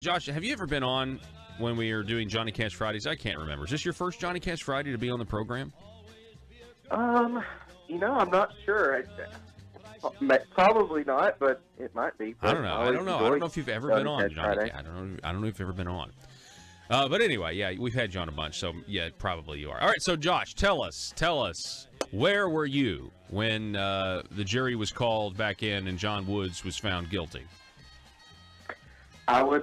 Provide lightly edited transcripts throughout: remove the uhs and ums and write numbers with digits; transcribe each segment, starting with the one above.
Josh, have you ever been on when we were doing Johnny Cash Fridays? I can't remember. Is this your first Johnny Cash Friday to be on the program? I'm not sure. Probably not, but it might be. I don't know. I don't know if you've ever been on Johnny Cash. I don't know if you've ever been on. But anyway, yeah, we've had John a bunch, so yeah, probably you are. All right, so Josh, tell us, where were you when the jury was called back in and John Woods was found guilty? I was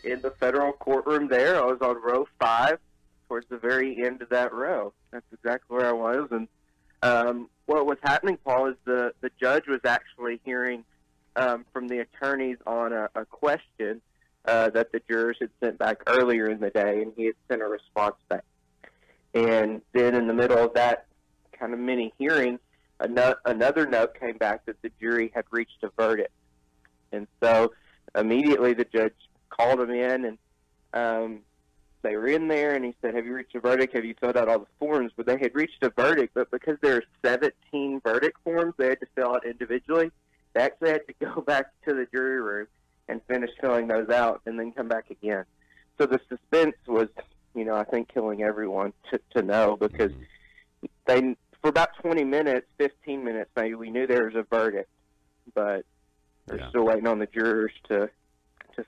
in the federal courtroom there. I was on row 5, towards the very end of that row. That's exactly where I was. And what was happening, Paul, is the judge was actually hearing from the attorneys on a question that the jurors had sent back earlier in the day, and he had sent a response back. And then in the middle of that kind of mini hearing, another note came back that the jury had reached a verdict. And so immediately the judge called them in, and they were in there, and he said, "Have you reached a verdict? Have you filled out all the forms?" But they had reached a verdict, but because there are 17 verdict forms they had to fill out individually, they actually had to go back to the jury room and finish filling those out and then come back again. So the suspense was, I think killing everyone to know, because for about 20 minutes, 15 minutes maybe, we knew there was a verdict, but they're still waiting on the jurors to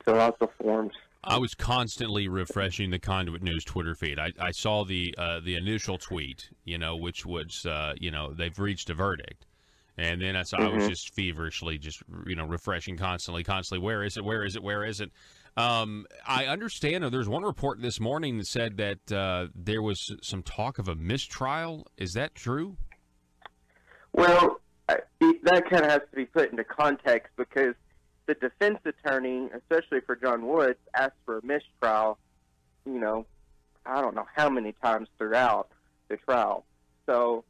fill out the forms. I was constantly refreshing the Conduit News Twitter feed. I saw the initial tweet, which was, they've reached a verdict. And then I was just feverishly refreshing constantly. Where is it? I understand there's one report this morning that said that there was some talk of a mistrial. Is that true? Well, that kind of has to be put into context, because the defense attorney, especially for John Woods, asked for a mistrial, I don't know how many times throughout the trial. So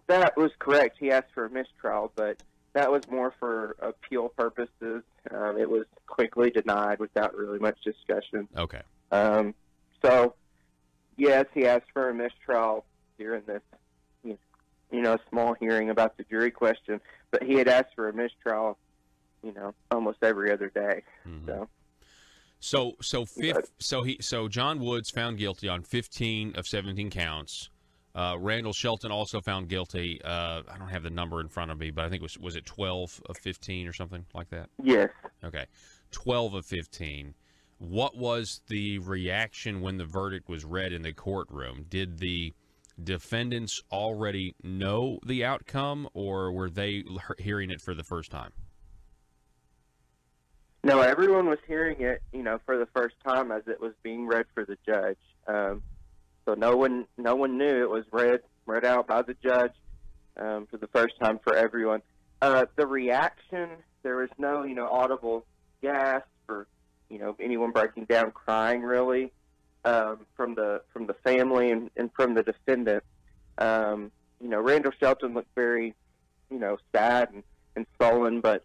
that was correct. He asked for a mistrial, but that was more for appeal purposes. It was quickly denied without really much discussion. Okay. So, yes, he asked for a mistrial during this, small hearing about the jury question, but he had asked for a mistrial, almost every other day. Mm-hmm. So John Woods found guilty on 15 of 17 counts. Randall Shelton also found guilty. I don't have the number in front of me, but I think was it 12 of 15 or something like that? Yes. Okay, 12 of 15. What was the reaction when the verdict was read in the courtroom? Did the defendants already know the outcome, or were they hearing it for the first time? No, everyone was hearing it, for the first time as it was being read for the judge. So no one knew. It was read out by the judge for the first time for everyone. The reaction, there was no, audible gasp or, anyone breaking down crying, really, from the family and from the defendant. Randall Shelton looked very, sad and sullen, but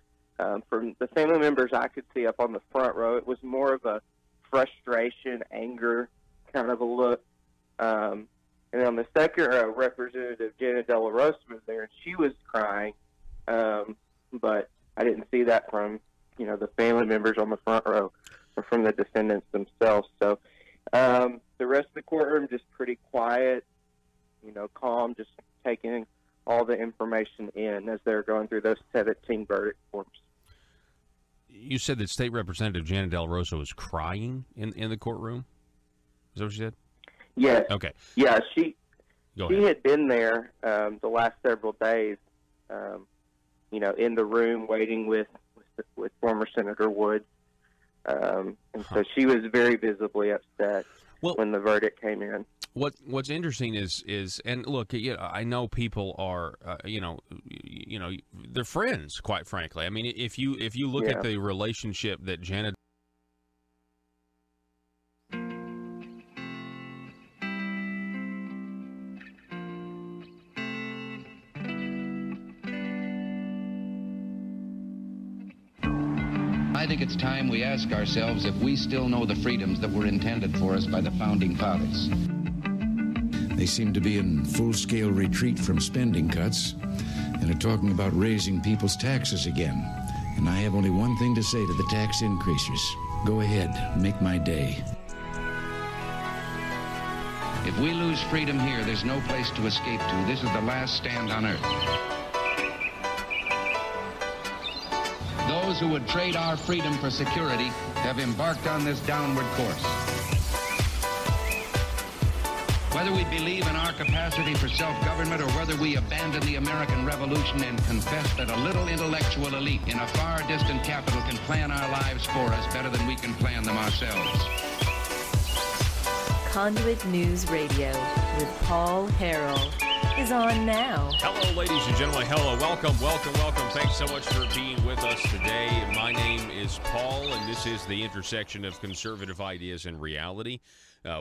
from the family members I could see up on the front row, it was more of a frustration, anger kind of a look. And on the second row, Representative Jana Della Rossa was there, and she was crying, but I didn't see that from, the family members on the front row or from the defendants themselves. So the rest of the courtroom just pretty quiet, calm, just taking all the information in as they're going through those 17 verdict forms. You said that State Representative Jana Della Rossa was crying in the courtroom? Is that what you said? Yes. Okay. Yeah, she ahead. had been there the last several days, in the room waiting with former Senator Woods, and so she was very visibly upset when the verdict came in. What's interesting is and look, I know people are they're friends, quite frankly. I mean, if you look at the relationship that Jana I think it's time we ask ourselves if we still know the freedoms that were intended for us by the Founding Fathers. They seem to be in full-scale retreat from spending cuts and are talking about raising people's taxes again. And I have only one thing to say to the tax increasers. Go ahead, make my day. If we lose freedom here, there's no place to escape to. This is the last stand on earth. Those who would trade our freedom for security have embarked on this downward course. Whether we believe in our capacity for self-government or whether we abandon the American Revolution and confess that a little intellectual elite in a far distant capital can plan our lives for us better than we can plan them ourselves. Conduit News Radio with Paul Harrell is on now. Hello, ladies and gentlemen. Hello. Welcome. Thanks so much for being with us today. My name is Paul, and this is the intersection of conservative ideas and reality.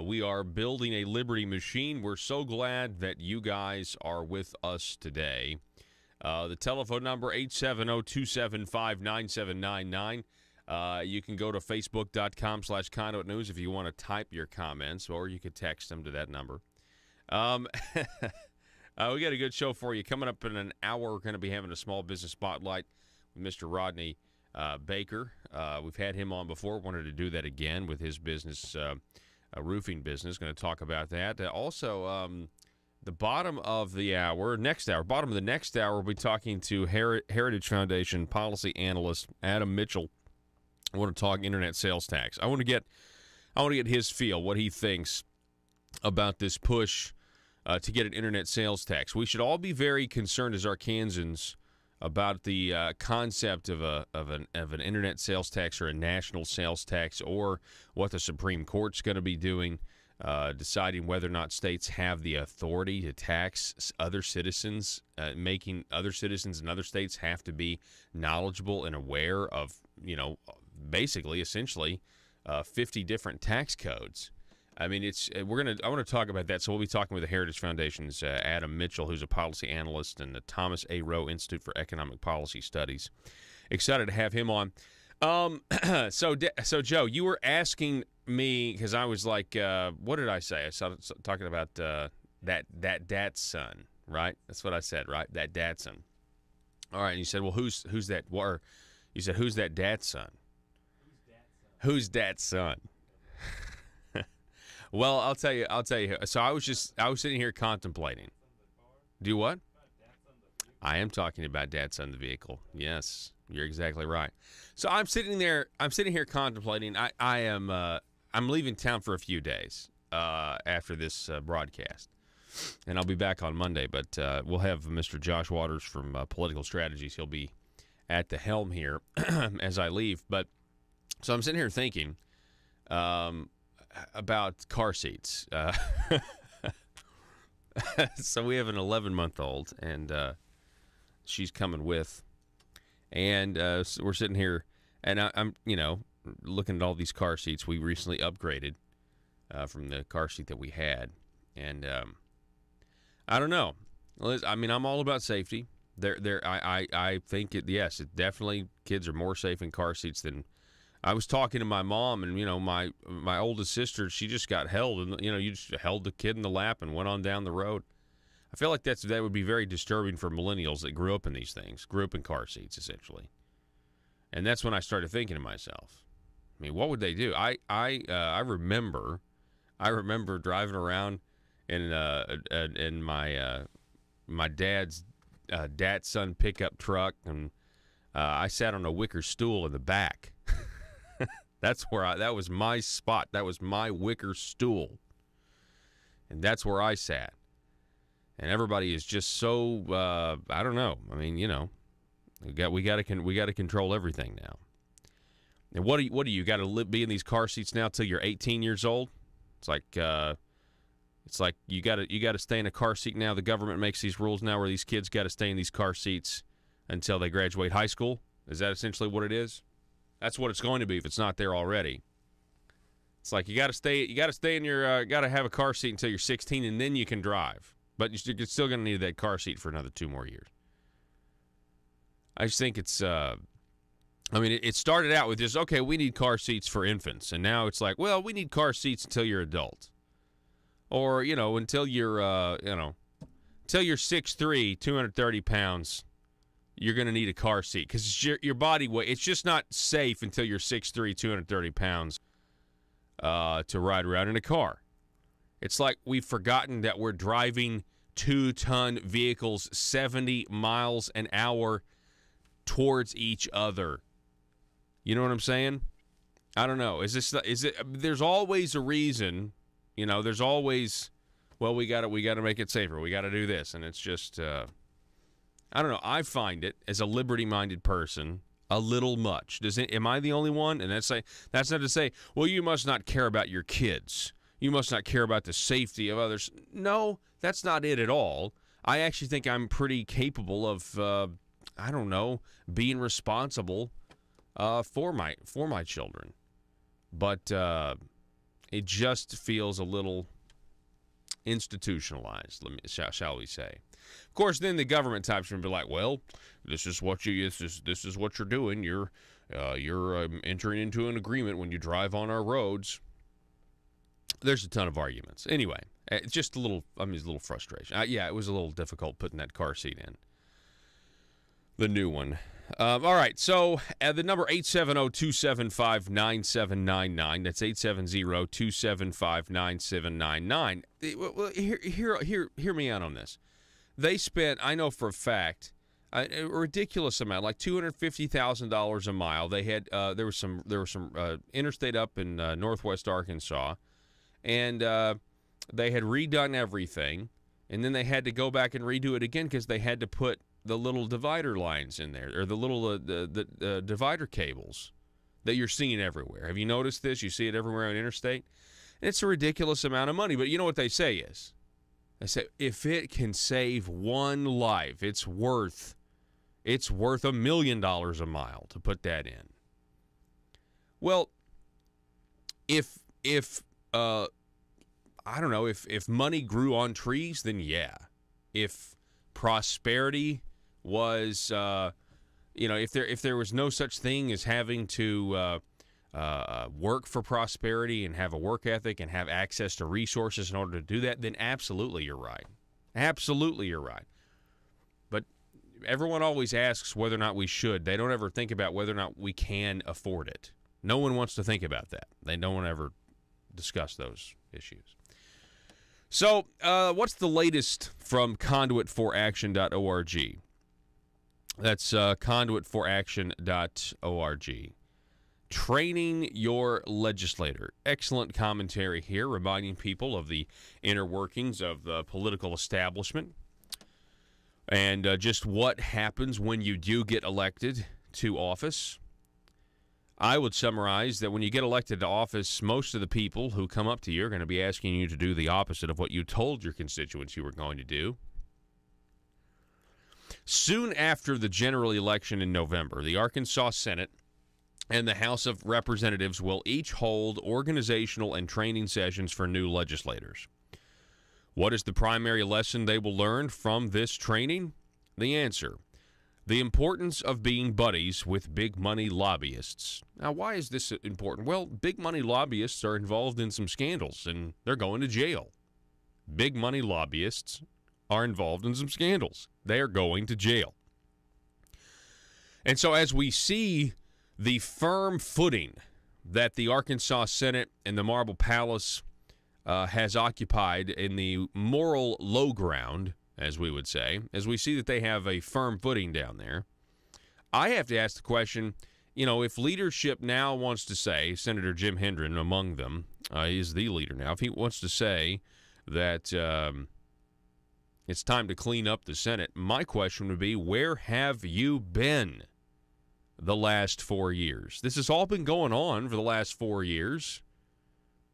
We are building a liberty machine. We're so glad that you guys are with us today. The telephone number, 870-275-9799. You can go to facebook.com/Conduit News if you want to type your comments, or you could text them to that number. We got a good show for you. Coming up in an hour, we're going to be having a small business spotlight with Mr. Rodney Baker. We've had him on before. Wanted to do that again with his business, roofing business. Going to talk about that. Also, the bottom of the next hour, we'll be talking to Heritage Foundation policy analyst Adam Mitchell. I want to talk internet sales tax. I want to get his feel, what he thinks about this push to get an internet sales tax. We should all be very concerned as Arkansans about the concept of an internet sales tax or a national sales tax, or what the Supreme Court's going to be doing, deciding whether or not states have the authority to tax other citizens, making other citizens in other states have to be knowledgeable and aware of, essentially 50 different tax codes. I mean, I want to talk about that. So we'll be talking with the Heritage Foundation's Adam Mitchell, who's a policy analyst in the Thomas A. Rowe Institute for Economic Policy Studies. Excited to have him on. So Joe, you were asking me, because I was like, what did I say? I started talking about that dad's son, right? That's what I said, right? That dad's son. All right, and you said, well, who's that? Or you said, who's that dad's son? Who's dad's son? Well, I'll tell you. So I was sitting here contemplating. Do what? I am talking about Dad's son, the vehicle. Yes, you're exactly right. So I'm sitting here contemplating. I'm leaving town for a few days after this broadcast, and I'll be back on Monday. But we'll have Mr. Josh Waters from Political Strategies. He'll be at the helm here as I leave. But so I'm sitting here thinking about car seats. So we have an 11-month-old, and she's coming with. And so we're sitting here, and I'm looking at all these car seats. We recently upgraded from the car seat that we had. And I don't know. I mean, I'm all about safety. I think yes, it definitely, kids are more safe in car seats than. I was talking to my mom, and my oldest sister, she just got held, and you just held the kid in the lap and went on down the road. I feel like that would be very disturbing for millennials that grew up in these things, grew up in car seats essentially. And that's when I started thinking to myself, I mean, what would they do? I remember driving around in my dad's son pickup truck, and I sat on a wicker stool in the back. That was my spot. That was my wicker stool. And that's where I sat. And everybody is just so, I don't know. I mean, we got to control everything now. And what do you got to be in these car seats now till you're 18 years old? It's like you got to stay in a car seat now. The government makes these rules now where these kids got to stay in these car seats until they graduate high school. Is that essentially what it is? That's what it's going to be if it's not there already. It's like you got to stay in your got to have a car seat until you're 16, and then you can drive. But you're still going to need that car seat for another 2 more years. I just think it's it started out with just, okay, we need car seats for infants, and now it's like, well, we need car seats until you're adult. Or, until you're until you're 6'3", 230 pounds, you're going to need a car seat because your body weight. It's just not safe until you're 6'3", 230 pounds to ride around in a car. It's like we've forgotten that we're driving 2-ton vehicles 70 miles an hour towards each other. You know what I'm saying? I don't know. Is it? There's always a reason. You know, there's always, well, we got to make it safer. We got to do this, and it's just, I don't know. I find it as a liberty-minded person a little much. Am I the only one? And that's not to say, well, you must not care about your kids. You must not care about the safety of others. No, that's not it at all. I actually think I'm pretty capable of, I don't know, being responsible for my children. But it just feels a little institutionalized, shall we say. Of course, then the government types are going to be like, well, this is what you're doing. You're entering into an agreement when you drive on our roads. There's a ton of arguments. Anyway, just a little frustration. Yeah, it was a little difficult putting that car seat in. The new one. All right, so the number 870-275-9799. That's 870-275-9799. Hear me out on this. They spent, I know for a fact, a ridiculous amount, like $250,000 a mile. They had there was some interstate up in northwest Arkansas, and they had redone everything, and then they had to go back and redo it again because they had to put the little divider lines in there, or the little the divider cables that you're seeing everywhere. Have you noticed this? You see it everywhere on interstate. And it's a ridiculous amount of money, but you know what they say is, they say if it can save one life, it's worth $1 million a mile to put that in. Well, if I don't know, if money grew on trees, then yeah. If prosperity was, if there was no such thing as having to work for prosperity and have a work ethic and have access to resources in order to do that, then absolutely you're right. Absolutely you're right. But everyone always asks whether or not we should. They don't ever think about whether or not we can afford it. No one wants to think about that. They don't ever discuss those issues. So, what's the latest from conduitforaction.org? That's conduitforaction.org. Training your legislator. Excellent commentary here, reminding people of the inner workings of the political establishment and just what happens when you do get elected to office. I would summarize that when you get elected to office, most of the people who come up to you are going to be asking you to do the opposite of what you told your constituents you were going to do. Soon after the general election in November, the Arkansas Senate and the House of Representatives will each hold organizational and training sessions for new legislators. What is the primary lesson they will learn from this training? The answer: the importance of being buddies with big money lobbyists. Now, why is this important? Well, big money lobbyists are involved in some scandals, and they're going to jail. Big money lobbyists are involved in some scandals. They are going to jail. And so as we see the firm footing that the Arkansas Senate and the Marble Palace has occupied in the moral low ground, as we would say, as we see that they have a firm footing down there, I have to ask the question, if leadership now wants to say, Senator Jim Hendren among them is the leader now, if he wants to say that it's time to clean up the Senate, my question would be, where have you been the last 4 years? This has all been going on for the last 4 years.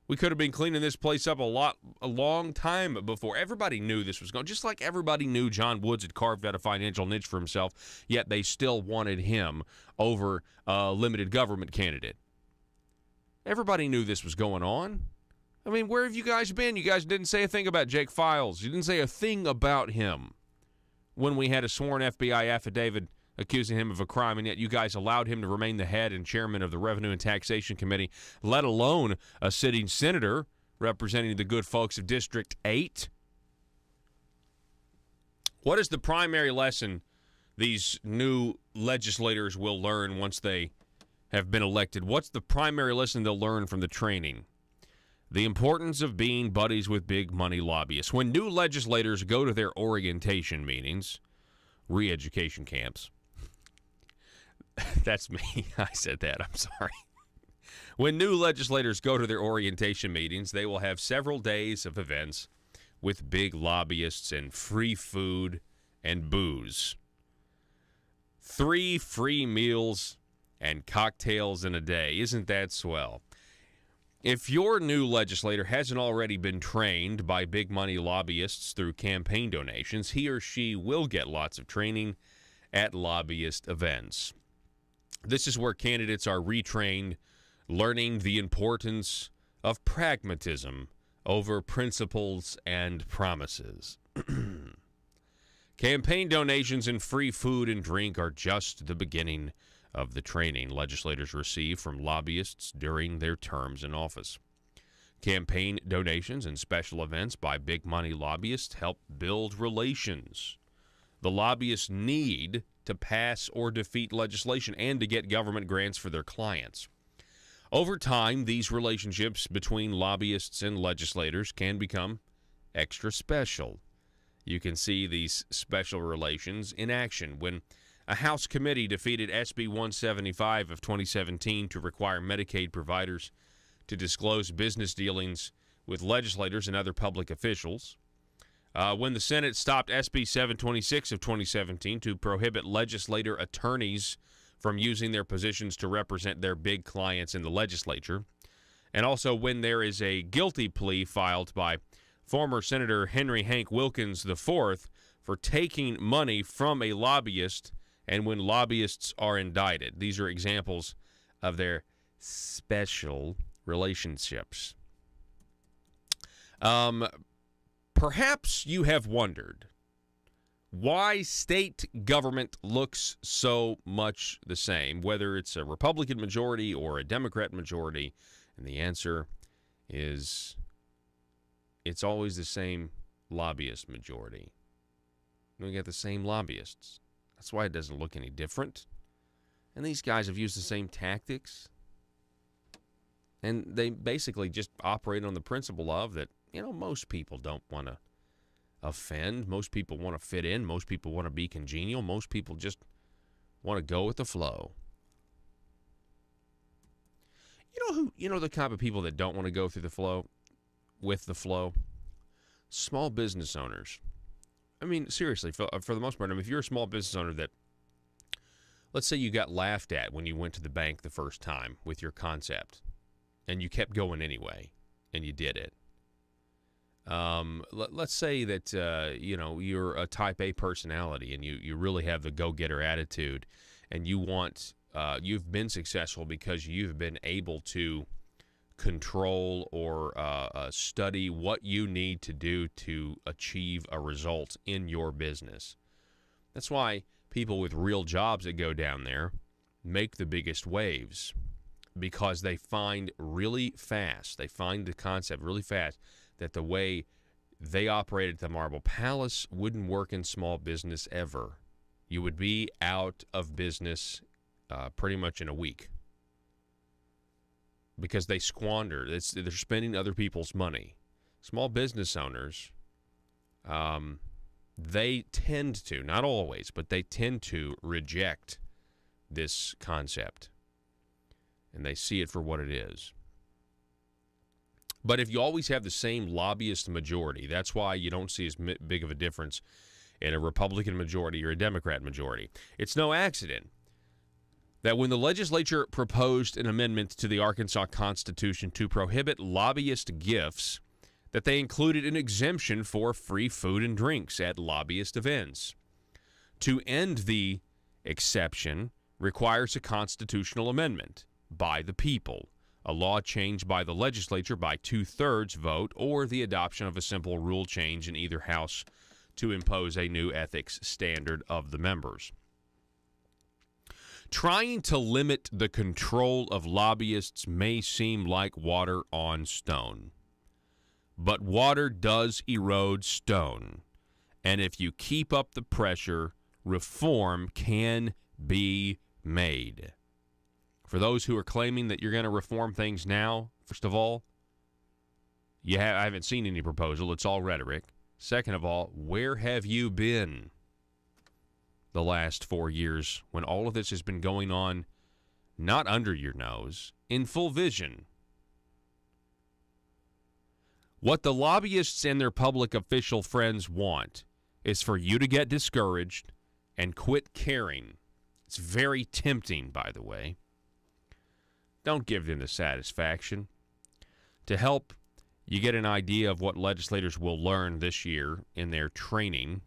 We could have been cleaning this place up a long time before. Everybody knew this was going, just like everybody knew John Woods had carved out a financial niche for himself, yet they still wanted him over a limited government candidate. Everybody knew this was going on. I mean, where have you guys been? You guys didn't say a thing about Jake Files. You didn't say a thing about him when we had a sworn FBI affidavit accusing him of a crime, and yet you guys allowed him to remain the head and chairman of the Revenue and Taxation Committee, let alone a sitting senator representing the good folks of District 8. What is the primary lesson these new legislators will learn once they have been elected? What's the primary lesson they'll learn from the training? The importance of being buddies with big money lobbyists. When new legislators go to their orientation meetings, re-education camps, that's me. I said that. I'm sorry. When new legislators go to their orientation meetings, they will have several days of events with big lobbyists and free food and booze. 3 free meals and cocktails in a day. Isn't that swell? If your new legislator hasn't already been trained by big money lobbyists through campaign donations, he or she will get lots of training at lobbyist events. This is where candidates are retrained, learning the importance of pragmatism over principles and promises. Campaign donations and free food and drink are just the beginning of the training legislators receive from lobbyists during their terms in office. Campaign donations and special events by big money lobbyists help build relations the lobbyists need to pass or defeat legislation and to get government grants for their clients. Over time, these relationships between lobbyists and legislators can become extra special. You can see these special relations in action when a House committee defeated SB 175 of 2017 to require Medicaid providers to disclose business dealings with legislators and other public officials. When the Senate stopped SB 726 of 2017 to prohibit legislator attorneys from using their positions to represent their big clients in the legislature. And also when there is a guilty plea filed by former Senator Henry Hank Wilkins IV for taking money from a lobbyist, and when lobbyists are indicted. These are examples of their special relationships. Perhaps you have wondered why state government looks so much the same, whether it's a Republican majority or a Democrat majority, and the answer is it's always the same lobbyist majority. We got the same lobbyists. That's why it doesn't look any different. And these guys have used the same tactics. And they basically just operate on the principle of that, most people don't want to offend. Most people want to fit in. Most people want to be congenial. Most people just want to go with the flow. The kind of people that don't want to go through the flow, with the flow? Small business owners. I mean, seriously, for the most part, if you're a small business owner that, let's say you got laughed at when you went to the bank the first time with your concept, and you kept going anyway, and you did it. Let's say that, you're a type A personality, and you really have the go-getter attitude, and you've been successful because you've been able to control or study what you need to do to achieve a result in your business. That's why people with real jobs that go down there make the biggest waves, because they find really fast, they find the concept really fast that the way they operate at the Marble Palace wouldn't work in small business ever. You would be out of business pretty much in a week. Because they squander. They're spending other people's money. Small business owners, they tend to, not always, but they tend to reject this concept. And they see it for what it is. But if you always have the same lobbyist majority, that's why you don't see as big of a difference in a Republican majority or a Democrat majority. It's no accident that when the legislature proposed an amendment to the Arkansas Constitution to prohibit lobbyist gifts, that they included an exemption for free food and drinks at lobbyist events. To end the exception requires a constitutional amendment by the people, a law change by the legislature by 2/3 vote, or the adoption of a simple rule change in either house to impose a new ethics standard of the members. Trying to limit the control of lobbyists may seem like water on stone. But water does erode stone. And if you keep up the pressure, reform can be made. For those who are claiming that you're going to reform things now, first of all, I haven't seen any proposal. It's all rhetoric. Second of all, where have you been the last 4 years when all of this has been going on, not under your nose, in full vision? What the lobbyists and their public official friends want is for you to get discouraged and quit caring. It's very tempting, by the way. Don't give them the satisfaction. To help you get an idea of what legislators will learn this year in their training,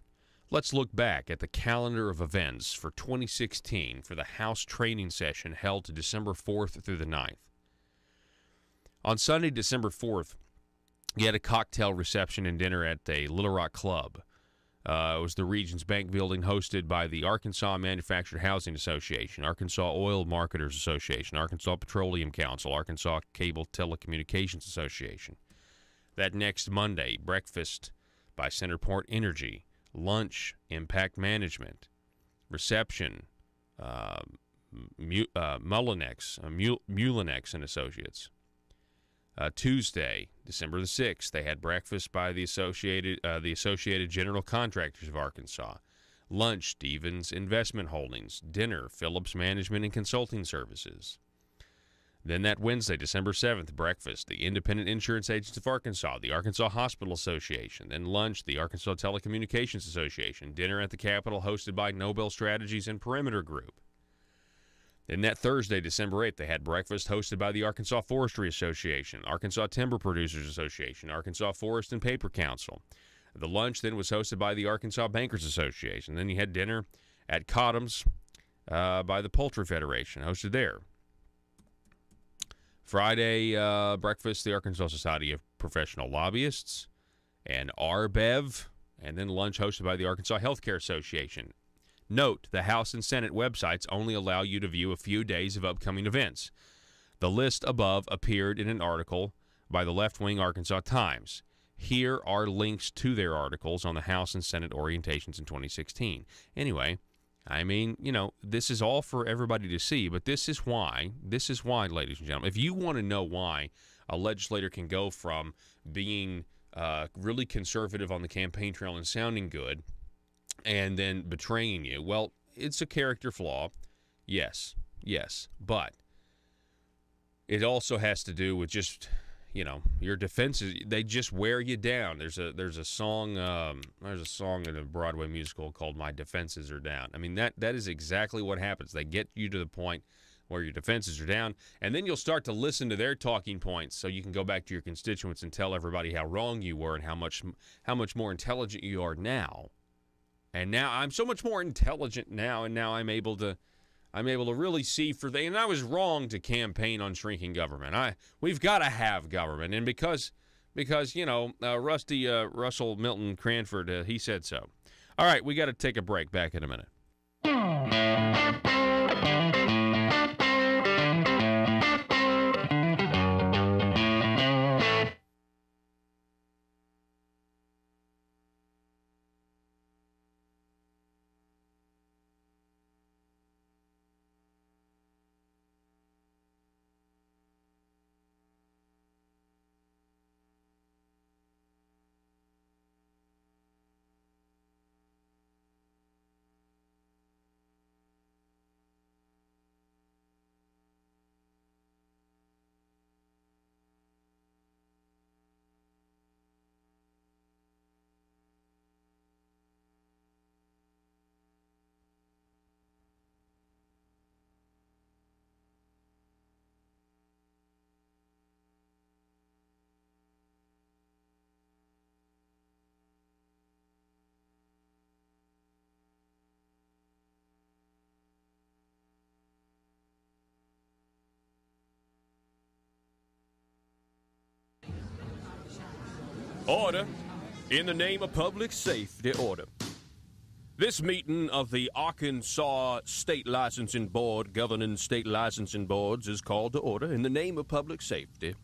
let's look back at the calendar of events for 2016 for the House training session held December 4th through the 9th. On Sunday, December 4th, you had a cocktail reception and dinner at a Little Rock club. It was the Regions Bank building, hosted by the Arkansas Manufactured Housing Association, Arkansas Oil Marketers Association, Arkansas Petroleum Council, Arkansas Cable Telecommunications Association. That next Monday, breakfast by Centerport Energy, lunch, Impact Management, reception, Mulinex and Associates. Tuesday, December the 6th, they had breakfast by the Associated General Contractors of Arkansas. Lunch, Stevens Investment Holdings. Dinner, Phillips Management and Consulting Services. Then that Wednesday, December 7th, breakfast, the Independent Insurance Agents of Arkansas, the Arkansas Hospital Association. Then lunch, the Arkansas Telecommunications Association. Dinner at the Capitol, hosted by Nobel Strategies and Perimeter Group. Then that Thursday, December 8th, they had breakfast hosted by the Arkansas Forestry Association, Arkansas Timber Producers Association, Arkansas Forest and Paper Council. The lunch then was hosted by the Arkansas Bankers Association. Then you had dinner at Cottom's by the Poultry Federation, hosted there. Friday, breakfast, the Arkansas Society of Professional Lobbyists, and RBEV, and then lunch hosted by the Arkansas Healthcare Association. Note, the House and Senate websites only allow you to view a few days of upcoming events. The list above appeared in an article by the left-wing Arkansas Times. Here are links to their articles on the House and Senate orientations in 2016. Anyway, I mean, you know, this is all for everybody to see, but this is why, ladies and gentlemen, if you want to know why a legislator can go from being really conservative on the campaign trail and sounding good and then betraying you, well, it's a character flaw, yes, but it also has to do with just, you know, your defenses. They just wear you down. There's a song in a Broadway musical called "My Defenses Are Down." I mean, that is exactly what happens. They get you to the point where your defenses are down, and then you'll start to listen to their talking points, so you can go back to your constituents and tell everybody how wrong you were and how much more intelligent you are now. And now I'm so much more intelligent now, and now I'm able to really see and I was wrong to campaign on shrinking government. We've got to have government, and because you know, Russell Milton Cranford, he said so. All right, we got to take a break. Back in a minute. Order. In the name of public safety, order. This meeting of the Arkansas State Licensing Board governing state licensing boards is called to order in the name of public safety.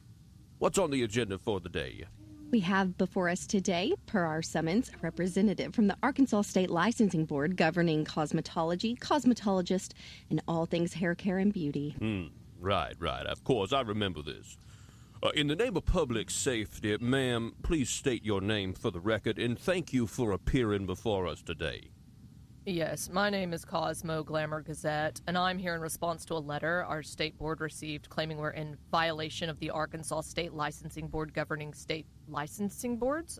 What's on the agenda for the day? We have before us today, per our summons, a representative from the Arkansas State Licensing Board governing cosmetology, cosmetologist, and all things hair care and beauty. Right. Of course, I remember this. In the name of public safety, ma'am, please state your name for the record, and thank you for appearing before us today. Yes, my name is Cosmo Glamour Gazette, and I'm here in response to a letter our state board received claiming we're in violation of the Arkansas State Licensing Board governing state licensing boards.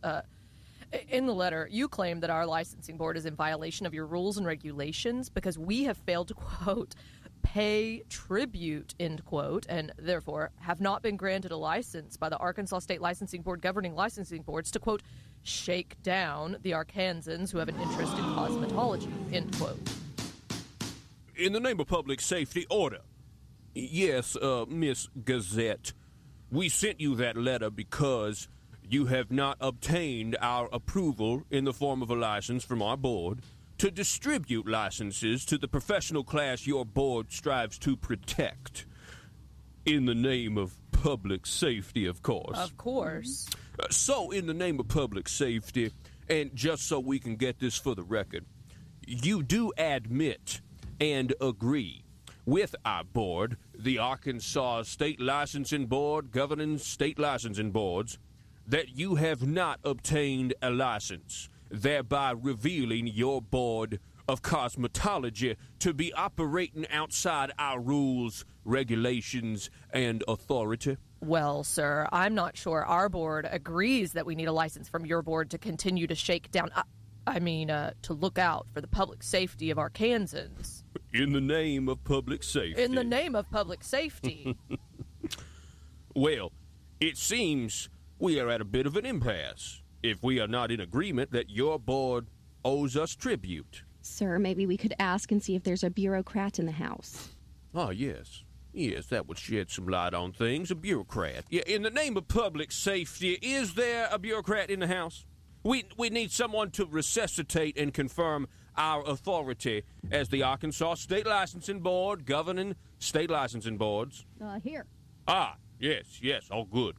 In the letter, you claim that our licensing board is in violation of your rules and regulations because we have failed to, quote, pay tribute, end quote, and therefore have not been granted a license by the Arkansas State Licensing Board governing licensing boards to, quote, shake down the Arkansans who have an interest in cosmetology, end quote. In the name of public safety, order. Yes, Miss Gazette, we sent you that letter because you have not obtained our approval in the form of a license from our board to distribute licenses to the professional class your board strives to protect. In the name of public safety, of course. Of course. So, in the name of public safety, and just so we can get this for the record, you do admit and agree with our board, the Arkansas State Licensing Board governing state licensing boards, that you have not obtained a license, thereby revealing your board of cosmetology to be operating outside our rules, regulations, and authority? Well, sir, I'm not sure our board agrees that we need a license from your board to continue to shake down, to look out for the public safety of Arkansans. In the name of public safety. In the name of public safety. Well, it seems we are at a bit of an impasse if we are not in agreement that your board owes us tribute. Sir, maybe we could ask and see if there's a bureaucrat in the house. Ah, yes. Yes, that would shed some light on things. A bureaucrat. Yeah, in the name of public safety, is there a bureaucrat in the house? We need someone to resuscitate and confirm our authority as the Arkansas State Licensing Board governing state licensing boards. Here. Ah, yes. Oh, good.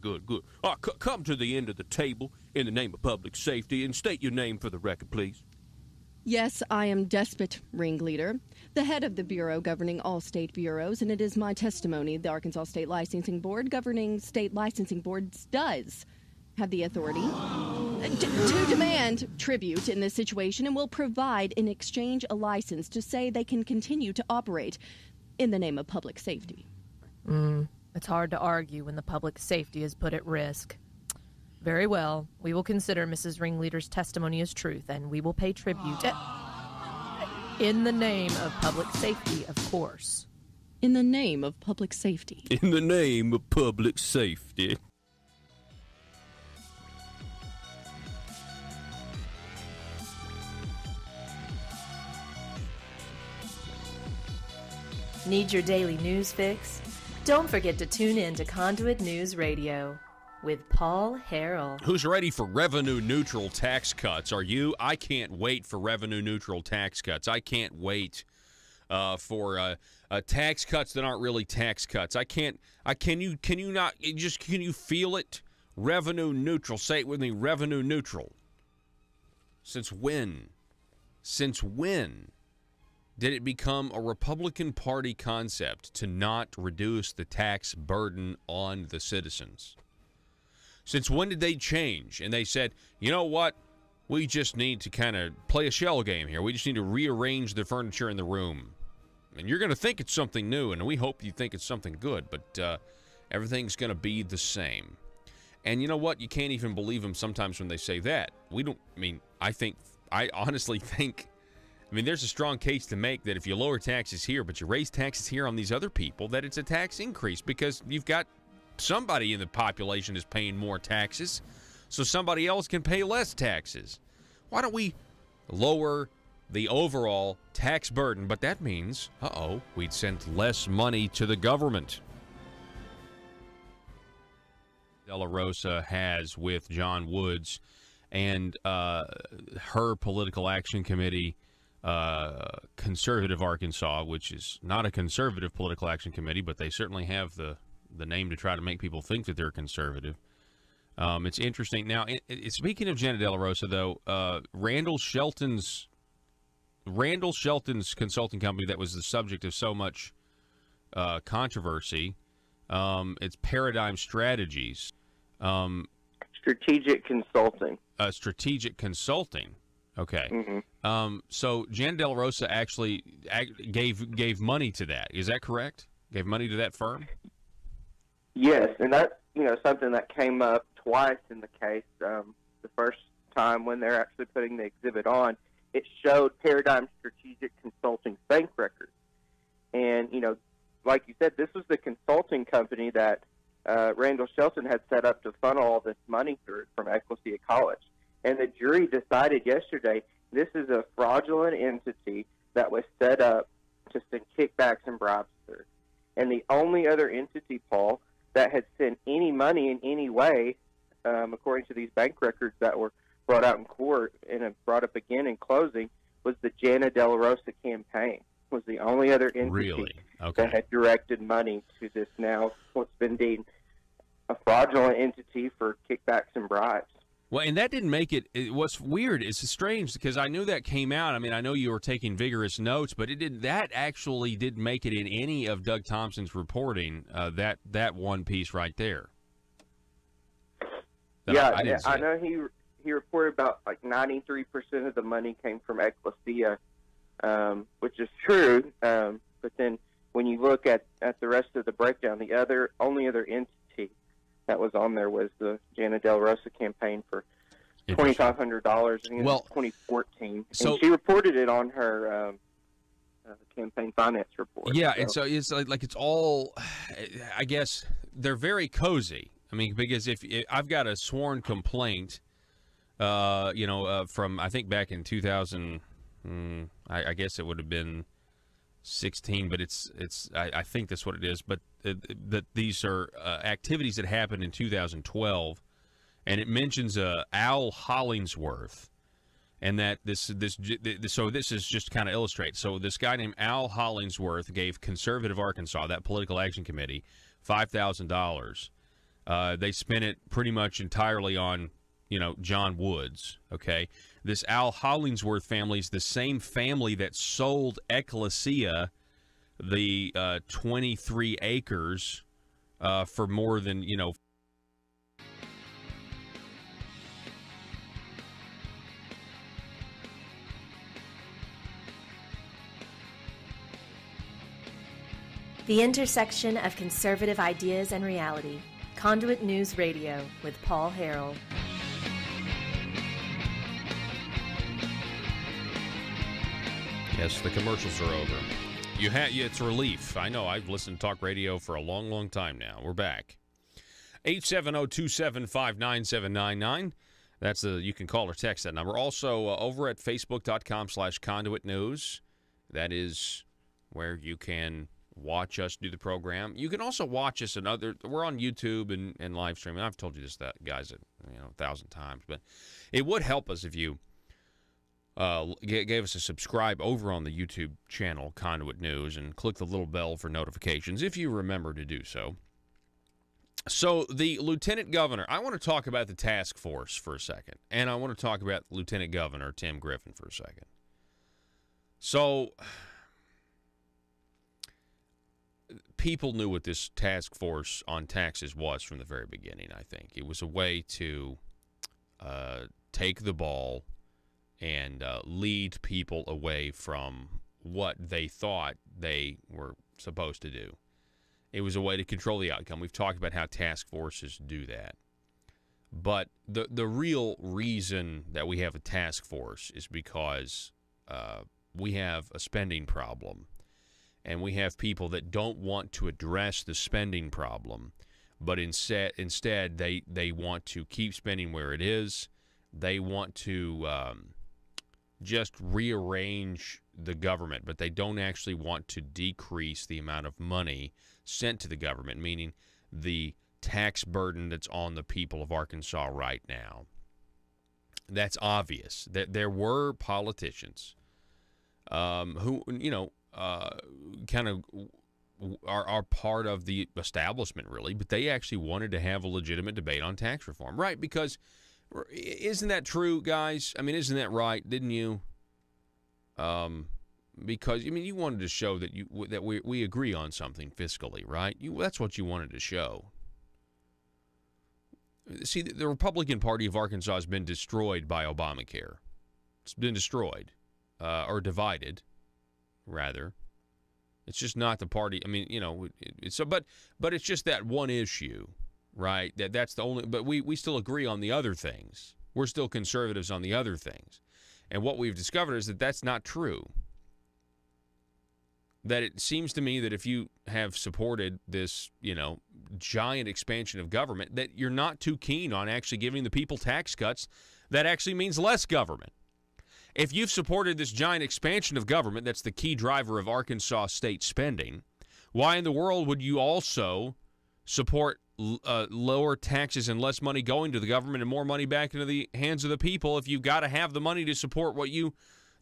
Come to the end of the table in the name of public safety and state your name for the record, please. Yes, I am Despot Ringleader, the head of the Bureau governing all state bureaus, and it is my testimony the Arkansas State Licensing Board governing state licensing boards does have the authority to demand tribute in this situation and will provide in exchange a license to say they can continue to operate in the name of public safety. It's hard to argue when the public safety is put at risk. Very well. We will consider Mrs. Ringleader's testimony as truth, and we will pay tribute in the name of public safety, of course. In the name of public safety. In the name of public safety. Need your daily news fix? Don't forget to tune in to Conduit News Radio with Paul Harrell. Who's ready for revenue-neutral tax cuts? Are you? I can't wait for revenue-neutral tax cuts. I can't wait for tax cuts that aren't really tax cuts. Can you feel it? Revenue-neutral. Say it with me. Revenue-neutral. Since when did it become a Republican Party concept to not reduce the tax burden on the citizens? Since when did they change? And they said, you know what? We just need to kind of play a shell game here. We just need to rearrange the furniture in the room. And you're going to think it's something new, and we hope you think it's something good, but everything's going to be the same. And you know what? You can't even believe them sometimes when they say that. I honestly think, there's a strong case to make that if you lower taxes here, but you raise taxes here on these other people, that it's a tax increase because you've got somebody in the population is paying more taxes, so somebody else can pay less taxes. Why don't we lower the overall tax burden? But that means, we'd send less money to the government. Della Rossa has with John Woods and her political action committee, Conservative Arkansas, which is not a conservative political action committee, but they certainly have the name to try to make people think that they're conservative. It's interesting. Now, speaking of Jana Della Rossa, though, Randall Shelton's consulting company that was the subject of so much controversy, it's Paradigm Strategies. Strategic consulting. Strategic consulting. Okay. Mm-hmm. So Jana Della Rossa actually gave money to that. Is that correct? Gave money to that firm? Yes, and that's something that came up twice in the case. The first time when they're actually putting the exhibit on, it showed Paradigm Strategic Consulting's bank records. And, like you said, this was the consulting company that Randall Shelton had set up to funnel all this money through from Ecclesia College. And the jury decided yesterday this is a fraudulent entity that was set up to send kickbacks and bribes through. And the only other entity, Paul, that had sent any money in any way, according to these bank records that were brought out in court and brought up again in closing, was the Jana Della Rossa campaign. Was the only other entity that had directed money to this now what's been deemed a fraudulent entity for kickbacks and bribes. Well, and that didn't make it. What's weird is strange because I knew that came out. I mean, I know you were taking vigorous notes, but it didn't. That actually didn't make it in any of Doug Thompson's reporting. That one piece right there. I know he reported about like 93% of the money came from Ecclesia, which is true. But then when you look at the rest of the breakdown, the only other entity that was on there was the Jana Della Rossa campaign for $2,500 in 2014. So, and she reported it on her campaign finance report. Yeah, and so it's like it's all, I guess, they're very cozy. I mean, because if I've got a sworn complaint, from I think back in 2000, I guess it would have been 16, but I think that's what it is. But that these are activities that happened in 2012, and it mentions Al Hollingsworth, and that this is just kind of illustrates. So this guy named Al Hollingsworth gave Conservative Arkansas, that political action committee, $5,000. They spent it pretty much entirely on John Woods. Okay, this Al Hollingsworth family is the same family that sold Ecclesia the 23 acres for more than The intersection of conservative ideas and reality. Conduit News Radio with Paul Harrell. Yes, the commercials are over. It's a relief. I know. I've listened to talk radio for a long, long time now. We're back. 870-275-9799. That's you can call or text that number. Also, over at facebook.com/Conduit News. That is where you can watch us do the program. You can also watch us we're on YouTube and live streaming. I've told you this, guys, 1,000 times, but it would help us if you gave us a subscribe over on the YouTube channel, Conduit News, and click the little bell for notifications if you remember to do so. So the Lieutenant Governor, I want to talk about the task force for a second, and I want to talk about Lieutenant Governor Tim Griffin for a second. So people knew what this task force on taxes was from the very beginning, I think. It was a way to take the ball and lead people away from what they thought they were supposed to do. It was a way to control the outcome. We've talked about how task forces do that. But the real reason that we have a task force is because we have a spending problem. And we have people that don't want to address the spending problem, but instead they want to keep spending where it is. They want to just rearrange the government, but they don't actually want to decrease the amount of money sent to the government, meaning the tax burden that's on the people of Arkansas right now. That's obvious. That there were politicians who, kind of are part of the establishment, really, but they actually wanted to have a legitimate debate on tax reform, right? Because isn't that true, guys? I mean, isn't that right? Didn't you? Because I mean, you wanted to show that we agree on something fiscally, right? That's what you wanted to show. See, the Republican Party of Arkansas has been destroyed by Obamacare. It's been destroyed, or divided, rather. It's just not the party. I mean, you know, but it's just that one issue, right? That's the only. But we still agree on the other things. We're still conservatives on the other things, and what we've discovered is that that's not true. That it seems to me that if you have supported this, you know, giant expansion of government, that you're not too keen on actually giving the people tax cuts. That actually means less government. If you've supported this giant expansion of government, that's the key driver of Arkansas state spending, why in the world would you also support lower taxes and less money going to the government and more money back into the hands of the people if you've got to have the money to support what you,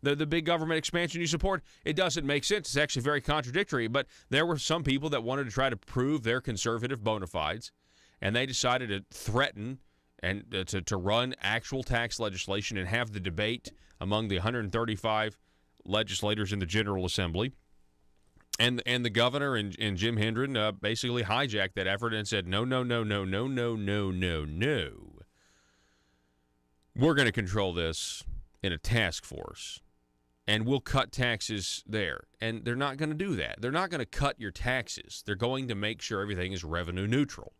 the big government expansion you support? It doesn't make sense. It's actually very contradictory. But there were some people that wanted to try to prove their conservative bona fides, and they decided to threaten and to run actual tax legislation and have the debate among the 135 legislators in the General Assembly. And the governor and Jim Hendren basically hijacked that effort and said, no. We're going to control this in a task force, and we'll cut taxes there. And they're not going to do that. They're not going to cut your taxes. They're going to make sure everything is revenue neutral.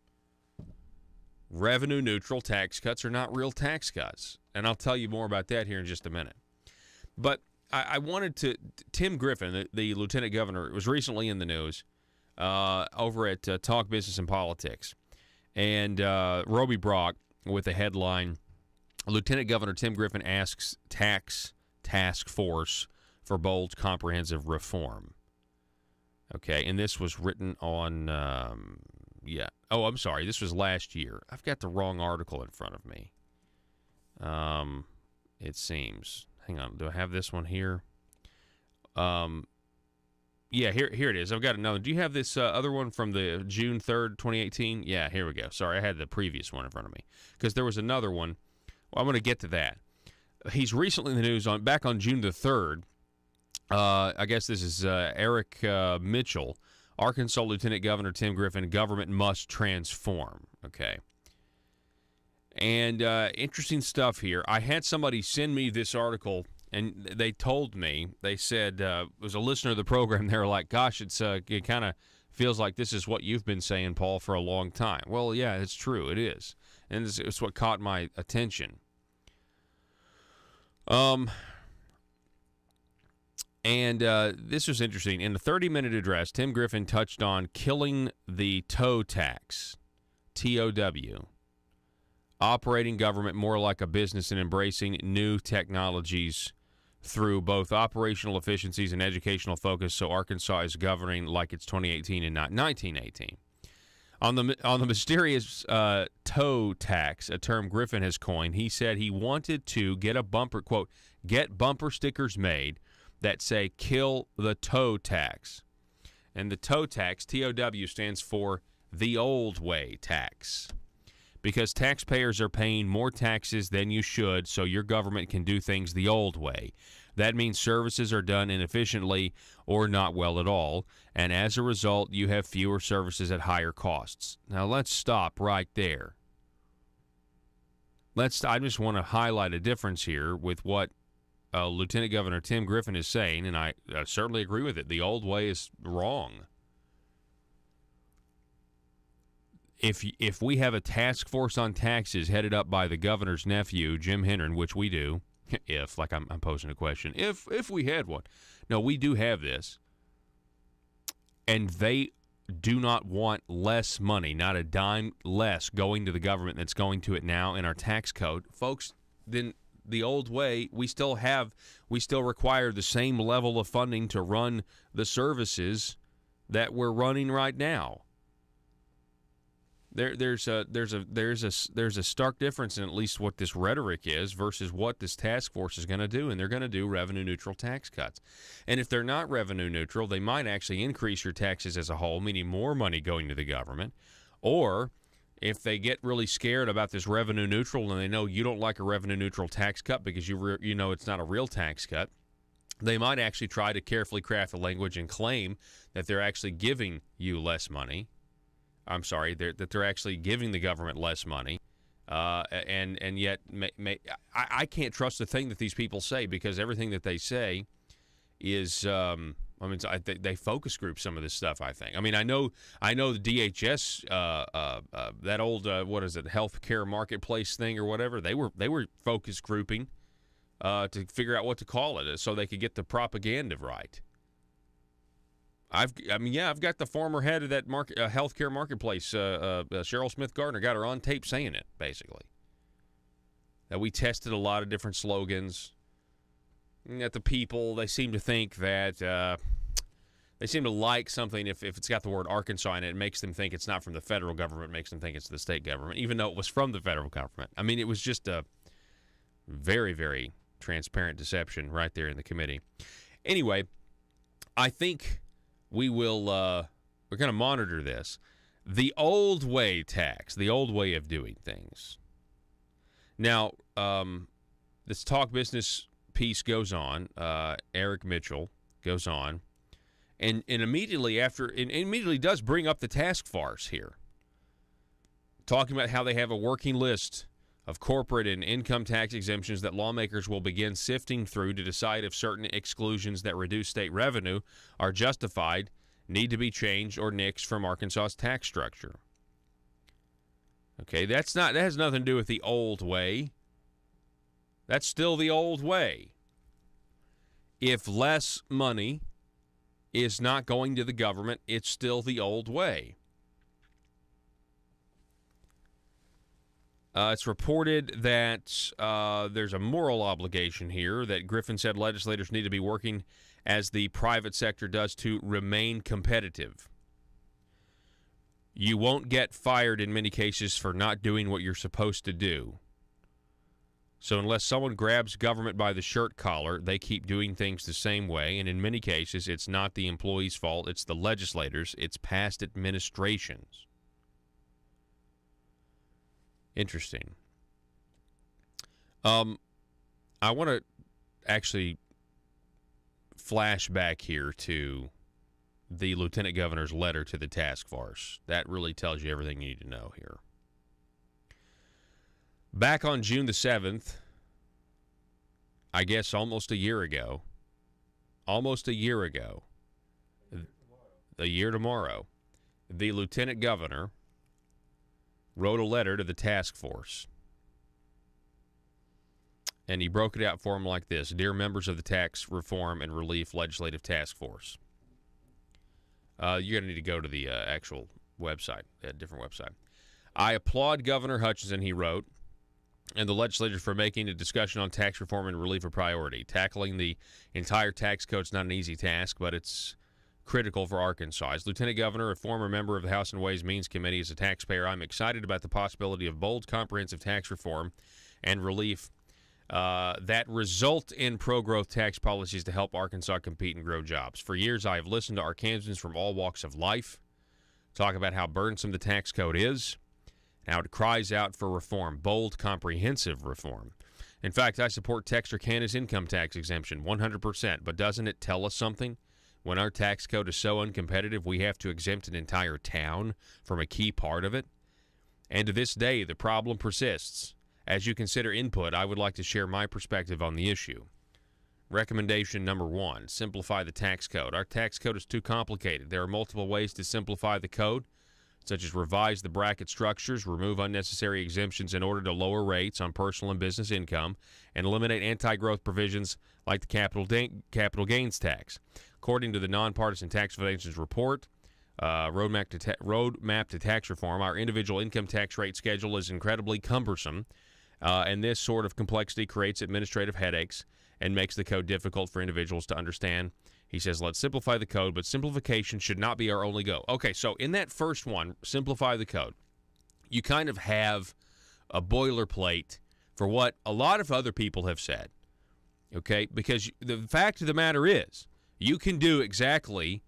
Revenue neutral tax cuts are not real tax cuts. And I'll tell you more about that here in just a minute. But I wanted to, Tim Griffin, the lieutenant governor, was recently in the news over at Talk Business and Politics. And Roby Brock with the headline, Lieutenant Governor Tim Griffin asks tax task force for bold comprehensive reform. Okay, and this was written on, Oh, I'm sorry, this was last year. I've got the wrong article in front of me. It seems. Hang on, do I have this one here? Yeah, here it is. I've got another. Do you have this other one from the June 3rd, 2018? Yeah, here we go. Sorry, I had the previous one in front of me. Because there was another one. Well, I'm going to get to that. He's recently in the news back on June the 3rd. I guess this is Eric Mitchell, Arkansas Lieutenant Governor Tim Griffin, government must transform. Okay. And interesting stuff here. I had somebody send me this article, and they told me, they said, it was a listener of the program, they were like, gosh, it kind of feels like this is what you've been saying, Paul, for a long time. Well, yeah, it's true. It is. And it's what caught my attention. This was interesting. In a 30-minute address, Tim Griffin touched on killing the tow tax, TOW, operating government more like a business and embracing new technologies through both operational efficiencies and educational focus, so Arkansas is governing like it's 2018 and not 1918. On the mysterious tow tax, a term Griffin has coined, he said he wanted to get a bumper, quote, get bumper stickers made that say, kill the tow tax. And the tow tax, TOW, stands for the old way tax. Because taxpayers are paying more taxes than you should, so your government can do things the old way. That means services are done inefficiently or not well at all, and as a result, you have fewer services at higher costs. Now, let's stop right there. I just want to highlight a difference here with what Lieutenant Governor Tim Griffin is saying, and I certainly agree with it. The old way is wrong. If we have a task force on taxes headed up by the governor's nephew, Jim Hendren, which we do, I'm posing a question, if we had one. No, we do have this. And they do not want less money, not a dime less going to the government that's going to it now in our tax code. Folks, then the old way, we still require the same level of funding to run the services that we're running right now. There's a stark difference in at least what this rhetoric is versus what this task force is going to do, and they're going to do revenue-neutral tax cuts. And if they're not revenue-neutral, they might actually increase your taxes as a whole, meaning more money going to the government. Or if they get really scared about this revenue-neutral and they know you don't like a revenue-neutral tax cut because you know it's not a real tax cut, they might actually try to carefully craft the language and claim that they're actually giving you less money. I'm sorry, that they're actually giving the government less money, and yet I can't trust the thing that these people say, because everything that they say is they focus group some of this stuff. I think. I mean, I know the DHS, that old what is it, healthcare marketplace thing or whatever. They were focus grouping to figure out what to call it so they could get the propaganda right. I've got the former head of that healthcare marketplace, Cheryl Smith Gardner, got her on tape saying it, basically. That we tested a lot of different slogans. And that the people, they seem to think that, they seem to like something if it's got the word Arkansas in it. It makes them think it's not from the federal government, makes them think it's the state government, even though it was from the federal government. I mean, it was just a very, very transparent deception right there in the committee. Anyway, I think we're going to monitor this. The old way tax, the old way of doing things. Now, this Talk Business piece goes on. Eric Mitchell goes on. And immediately does bring up the task force here. Talking about how they have a working list of corporate and income tax exemptions that lawmakers will begin sifting through to decide if certain exclusions that reduce state revenue are justified, need to be changed, or nixed from Arkansas's tax structure. Okay, that has nothing to do with the old way. That's still the old way. If less money is not going to the government, it's still the old way. It's reported that there's a moral obligation here that Griffin said legislators need to be working as the private sector does to remain competitive. You won't get fired in many cases for not doing what you're supposed to do. So unless someone grabs government by the shirt collar, they keep doing things the same way, and in many cases it's not the employee's fault, it's the legislators, it's past administrations. Interesting. I want to actually flash back here to the lieutenant governor's letter to the task force. That really tells you everything you need to know here. Back on June the 7th, I guess almost a year tomorrow, the lieutenant governor wrote a letter to the task force. And he broke it out for them like this. Dear members of the Tax Reform and Relief Legislative Task Force. You're going to need to go to the actual website, a different website. I applaud Governor Hutchinson, he wrote, and the legislators for making a discussion on tax reform and relief a priority. Tackling the entire tax code is not an easy task, but it's critical for Arkansas. As Lieutenant Governor, a former member of the House and Ways and Means Committee, as a taxpayer, I'm excited about the possibility of bold, comprehensive tax reform and relief that result in pro-growth tax policies to help Arkansas compete and grow jobs. For years, I have listened to Arkansans from all walks of life talk about how burdensome the tax code is, and how it cries out for reform, bold, comprehensive reform. In fact, I support Texarkana's income tax exemption 100%, but doesn't it tell us something? When our tax code is so uncompetitive, we have to exempt an entire town from a key part of it. And to this day, the problem persists. As you consider input, I would like to share my perspective on the issue. Recommendation number 1, simplify the tax code. Our tax code is too complicated. There are multiple ways to simplify the code, such as revise the bracket structures, remove unnecessary exemptions in order to lower rates on personal and business income, and eliminate anti-growth provisions like the capital gains tax. According to the Nonpartisan Tax Foundation's report, Roadmap to Tax Reform, our individual income tax rate schedule is incredibly cumbersome, and this sort of complexity creates administrative headaches and makes the code difficult for individuals to understand. He says, let's simplify the code, but simplification should not be our only goal. Okay, so in that first one, simplify the code, you kind of have a boilerplate for what a lot of other people have said, okay? Because the fact of the matter is, you can do exactly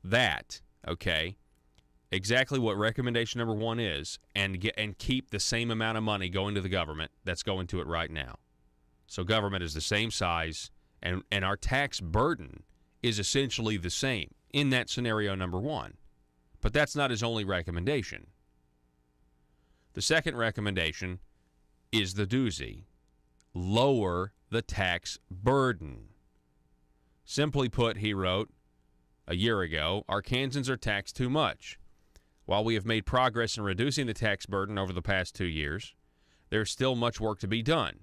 that, okay? Exactly what recommendation number 1 is, and keep the same amount of money going to the government that's going to it right now. So government is the same size, and our tax burden is essentially the same in that scenario number 1. But that's not his only recommendation. The second recommendation is the doozy. Lower the tax burden. Simply put, he wrote a year ago, Arkansans are taxed too much. While we have made progress in reducing the tax burden over the past 2 years, there is still much work to be done.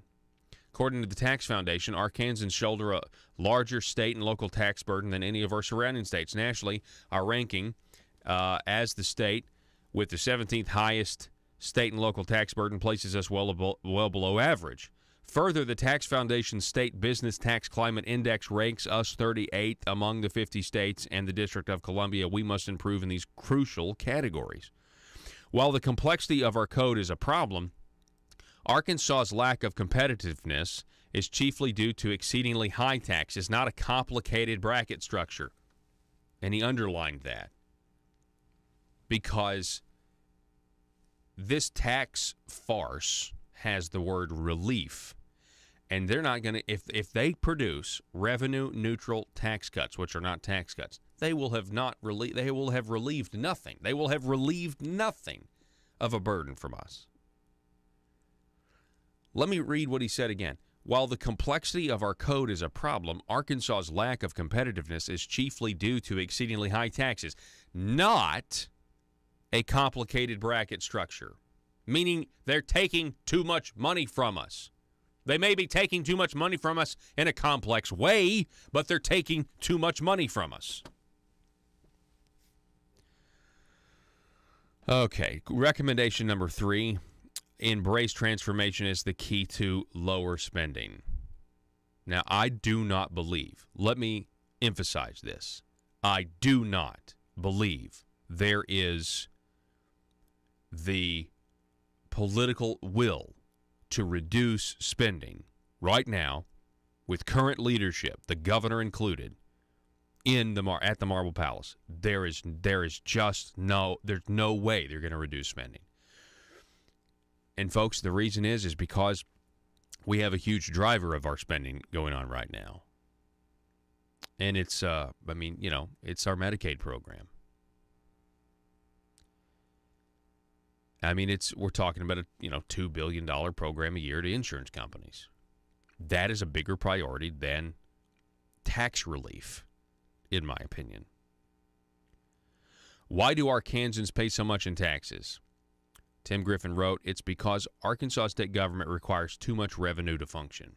According to the Tax Foundation, Arkansans shoulder a larger state and local tax burden than any of our surrounding states. Nationally, our ranking as the state with the 17th highest state and local tax burden places us well below average. Further, the Tax Foundation's State Business Tax Climate Index ranks us 38th among the 50 states and the District of Columbia. We must improve in these crucial categories. While the complexity of our code is a problem, Arkansas's lack of competitiveness is chiefly due to exceedingly high taxes, not a complicated bracket structure. And he underlined that. Because this tax farce has the word relief. And they're not going to, if they produce revenue neutral tax cuts, which are not tax cuts, they will have relieved nothing. They will have relieved nothing of a burden from us. Let me read what he said again. While the complexity of our code is a problem, Arkansas's lack of competitiveness is chiefly due to exceedingly high taxes, not a complicated bracket structure, meaning they're taking too much money from us. They may be taking too much money from us in a complex way, but they're taking too much money from us. Okay, recommendation number 3, embrace transformation is the key to lower spending. Now, I do not believe, let me emphasize this, I do not believe there is the political will to reduce spending right now with current leadership, the governor included, at the Marble Palace. There's no way they're going to reduce spending. And folks, the reason is because we have a huge driver of our spending going on right now. And it's it's our Medicaid program. I mean, we're talking about a $2 billion program a year to insurance companies. That is a bigger priority than tax relief, in my opinion. Why do Arkansans pay so much in taxes? Tim Griffin wrote, it's because Arkansas state government requires too much revenue to function.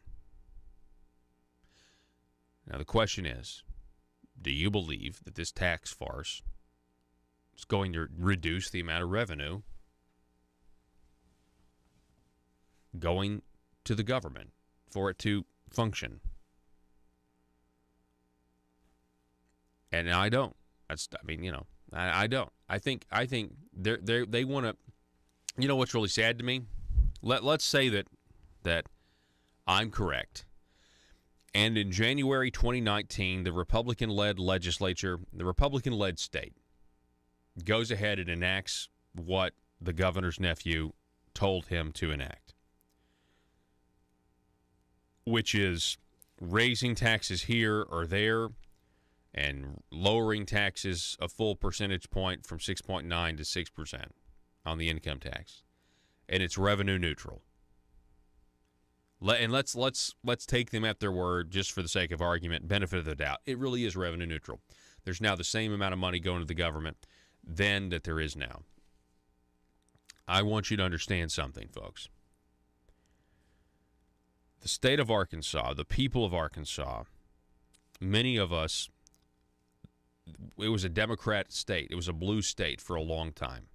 Now, the question is, do you believe that this tax farce is going to reduce the amount of revenue going to the government for it to function? And I don't. I don't. I think they want to. You know what's really sad to me? Let's say that I'm correct. And in January 2019, the Republican-led legislature, the Republican-led state, goes ahead and enacts what the governor's nephew told him to enact, which is raising taxes here or there and lowering taxes a full percentage point from 6.9 to 6% on the income tax. And it's revenue neutral. And let's take them at their word just for the sake of argument, benefit of the doubt. It really is revenue neutral. There's now the same amount of money going to the government then that there is now. I want you to understand something, folks. The state of Arkansas, the people of Arkansas, many of us, it was a Democrat state. It was a blue state for a long time.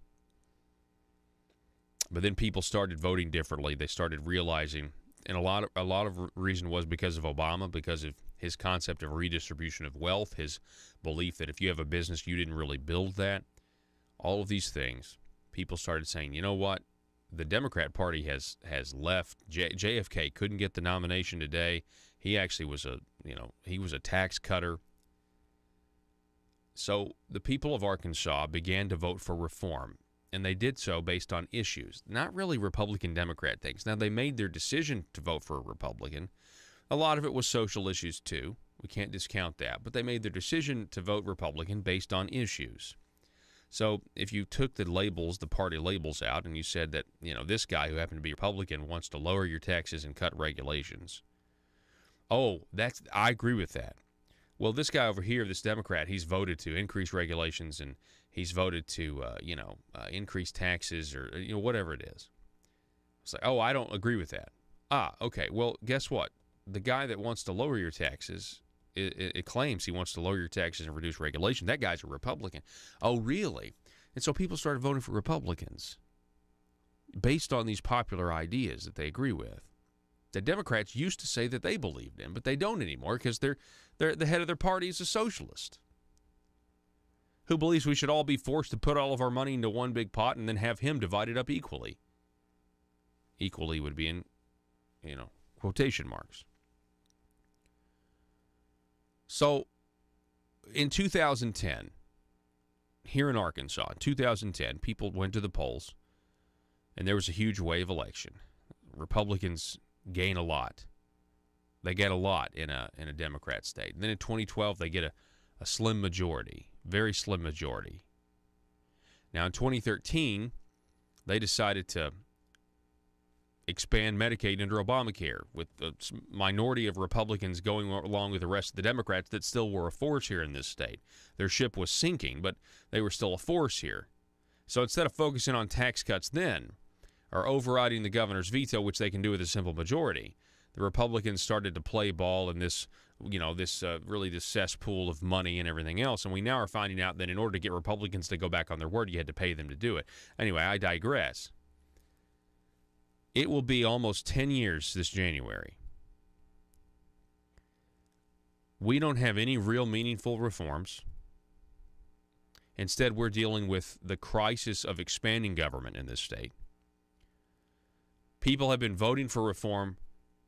But then people started voting differently. They started realizing, and a lot of reason was because of Obama, because of his concept of redistribution of wealth, his belief that if you have a business, you didn't really build that. All of these things, people started saying, you know what? the Democrat Party has left. JFK couldn't get the nomination today. He actually was he was a tax cutter. So the people of Arkansas began to vote for reform, and they did so based on issues, not really Republican-Democrat things. Now, they made their decision to vote for a Republican. A lot of it was social issues, too. We can't discount that. But they made their decision to vote Republican based on issues. So if you took the labels, the party labels out, and you said that, this guy who happened to be Republican wants to lower your taxes and cut regulations. Oh, I agree with that. Well, this guy over here, this Democrat, he's voted to increase regulations, and he's voted to, increase taxes or, whatever it is. It's like, oh, I don't agree with that. Ah, okay. Well, guess what? The guy that wants to lower your taxes, it claims he wants to lower your taxes and reduce regulation. That guy's a Republican. Oh, really? And so people started voting for Republicans based on these popular ideas that they agree with. The Democrats used to say that they believed in, but they don't anymore because they're the head of their party is a socialist who believes we should all be forced to put all of our money into one big pot and then have him divided up equally. Equally would be in, quotation marks. So, in 2010, here in Arkansas, in 2010, people went to the polls, and there was a huge wave election. Republicans gain a lot. They get a lot in a Democrat state. And then in 2012, they get a slim majority, very slim majority. Now, in 2013, they decided to expand Medicaid under Obamacare, with a minority of Republicans going along with the rest of the Democrats that still were a force here in this state. Their ship was sinking, but they were still a force here. So instead of focusing on tax cuts then, or overriding the governor's veto, which they can do with a simple majority, the Republicans started to play ball in this, this cesspool of money and everything else. And we now are finding out that in order to get Republicans to go back on their word, you had to pay them to do it. Anyway, I digress. It will be almost 10 years this January. We don't have any real meaningful reforms. Instead, we're dealing with the crisis of expanding government in this state. People have been voting for reform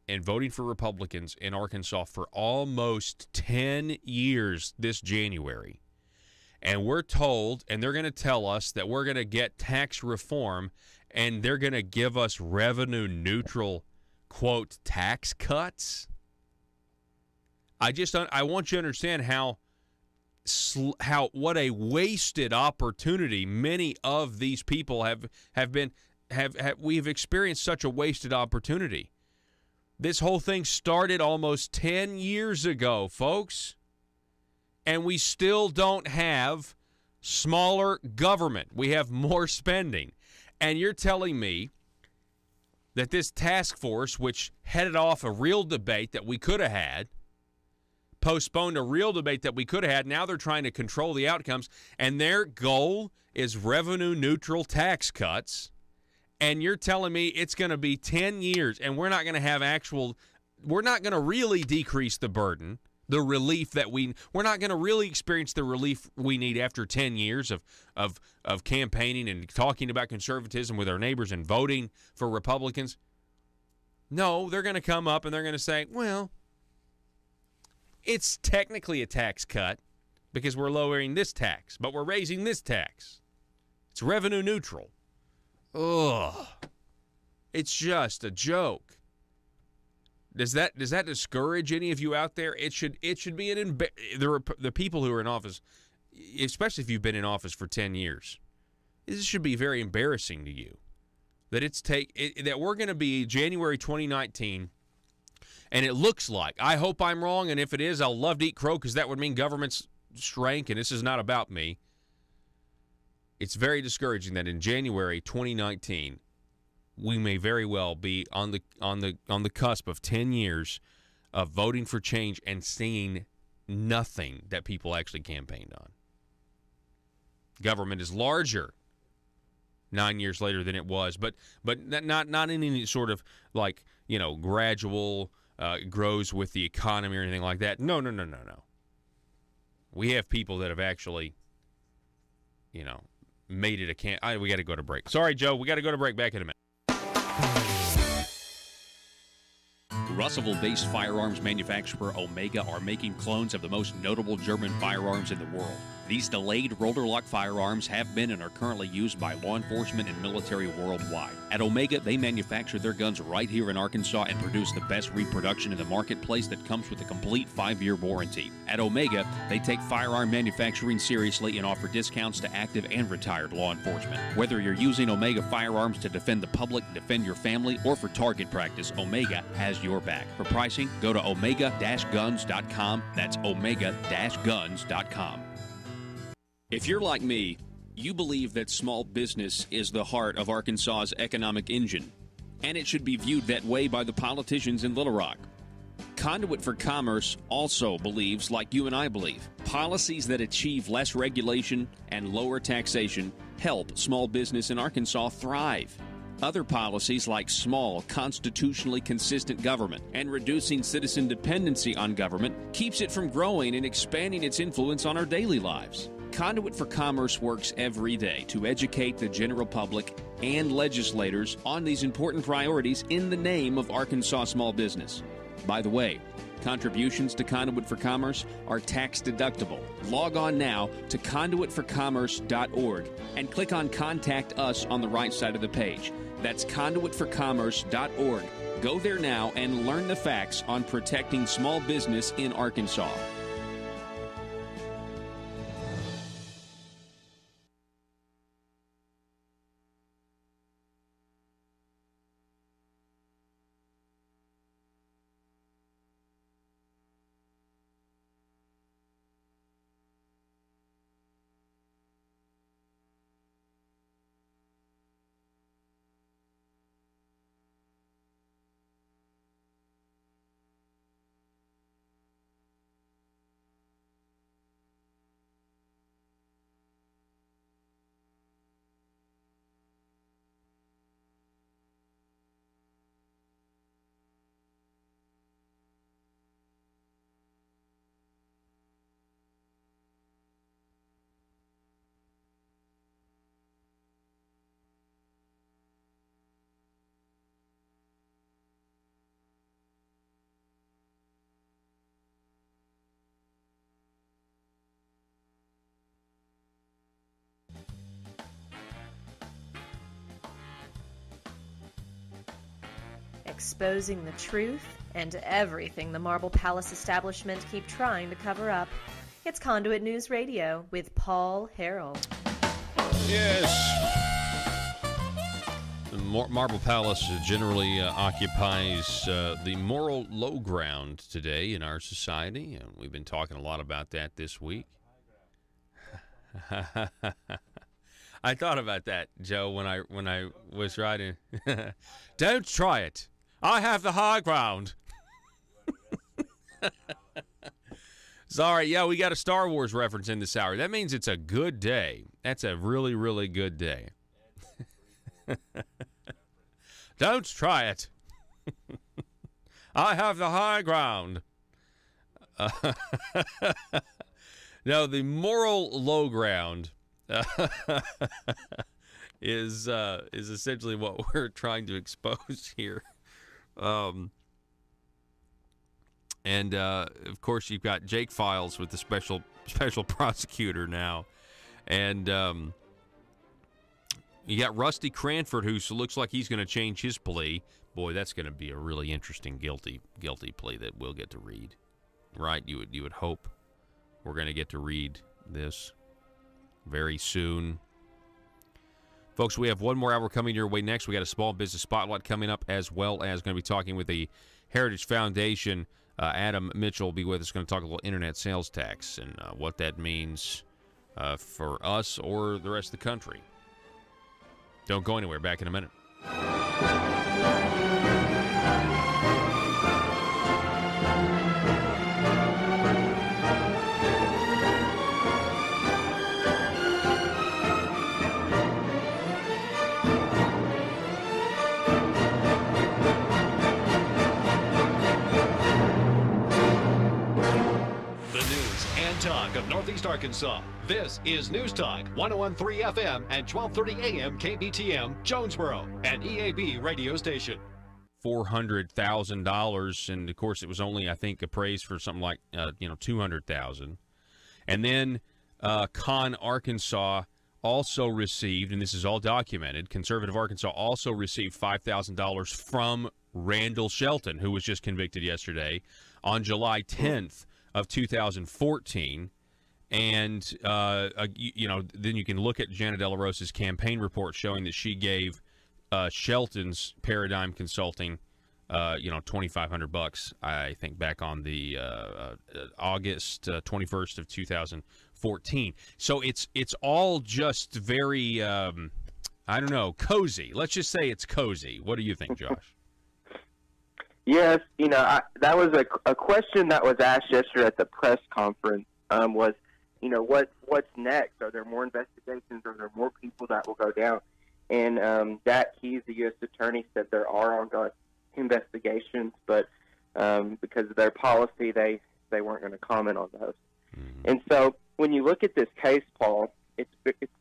and voting for Republicans in Arkansas for almost 10 years this January. And we're told, and they're going to tell us that we're going to get tax reform, and they're going to give us revenue neutral, quote, tax cuts. I want you to understand what a wasted opportunity many of these people we've experienced such a wasted opportunity. This whole thing started almost 10 years ago, folks, and we still don't have smaller government. We have more spending. And you're telling me that this task force, which headed off a real debate that we could have had, postponed a real debate that we could have had, now they're trying to control the outcomes, and their goal is revenue-neutral tax cuts, and you're telling me it's going to be 10 years, and we're not going to have we're not going to really decrease the burden, the relief that we're not going to really experience the relief we need after 10 years of campaigning and talking about conservatism with our neighbors and voting for Republicans. No, they're going to come up and they're going to say, well, it's technically a tax cut because we're lowering this tax, but we're raising this tax. It's revenue neutral. Ugh. It's just a joke. Does that discourage any of you out there? It should be the people who are in office, especially if you've been in office for 10 years. This should be very embarrassing to you that that we're going to be January 2019, and it looks like, I hope I'm wrong, and if it is, I'll love to eat crow because that would mean government's shrank, and this is not about me. It's very discouraging that in January 2019, we may very well be on the cusp of 10 years of voting for change and seeing nothing that people actually campaigned on. Government is larger 9 years later than it was, but not in any sort of gradual grows with the economy or anything like that. No. We have people that have actually, made it we got to go to break. Sorry, Joe, we got to go to break. Back in a minute. Russellville-based firearms manufacturer Omega are making clones of the most notable German firearms in the world. These delayed rotor-lock firearms have been and are currently used by law enforcement and military worldwide. At Omega, they manufacture their guns right here in Arkansas and produce the best reproduction in the marketplace that comes with a complete 5-year warranty. At Omega, they take firearm manufacturing seriously and offer discounts to active and retired law enforcement. Whether you're using Omega firearms to defend the public, defend your family, or for target practice, Omega has your back. For pricing, go to omega-guns.com. That's omega-guns.com. If you're like me, you believe that small business is the heart of Arkansas's economic engine, and it should be viewed that way by the politicians in Little Rock. Conduit for Commerce also believes, like you and I believe, policies that achieve less regulation and lower taxation help small business in Arkansas thrive. Other policies like small, constitutionally consistent government and reducing citizen dependency on government keeps it from growing and expanding its influence on our daily lives. Conduit for Commerce works every day to educate the general public and legislators on these important priorities in the name of Arkansas small business. By the way, contributions to Conduit for Commerce are tax deductible. Log on now to conduitforcommerce.org and click on Contact Us on the right side of the page. That's conduitforcommerce.org. Go there now and learn the facts on protecting small business in Arkansas. Exposing the truth and everything the Marble Palace establishment keep trying to cover up. It's Conduit News Radio with Paul Harrell. Yes. The Marble Palace generally occupies the moral low ground today in our society, and we've been talking a lot about that this week. I thought about that, Joe, when I was writing. Don't try it. I have the high ground. Sorry, yeah, we got a Star Wars reference in this hour. That means it's a good day. That's a really, really good day. Don't try it. I have the high ground. No, the moral low ground is essentially what we're trying to expose here. And of course, you've got Jake Files with the special prosecutor now, and you got Rusty Cranford, who looks like he's going to change his plea. Boy, that's going to be a really interesting guilty plea that we'll get to read, right? You would hope we're going to get to read this very soon. Folks, we have one more hour coming your way next. We got a small business spotlight coming up, as well as going to be talking with the Heritage Foundation. Adam Mitchell will be with us, going to talk a little internet sales tax and what that means for us or the rest of the country. Don't go anywhere. Back in a minute. Talk of Northeast Arkansas. This is News Talk 101.3 FM and 12:30 AM KBTM, Jonesboro, an EAB radio station. $400,000, and of course it was only, I think, appraised for something like $200,000. And then Arkansas also received, and this is all documented, Conservative Arkansas also received $5,000 from Randall Shelton, who was just convicted yesterday on July 10th of 2014. And then you can look at Jana Della Rossa's campaign report showing that she gave Shelton's Paradigm Consulting, $2,500, I think, back on the August 21st of 2014. So it's all just very, cozy. Let's just say it's cozy. What do you think, Josh? Yes, that was a question that was asked yesterday at the press conference. What's next? Are there more investigations? Are there more people that will go down? And Dak Keys, the U.S. Attorney, said there are ongoing investigations, but because of their policy, they weren't going to comment on those. Mm-hmm. And so when you look at this case, Paul, it's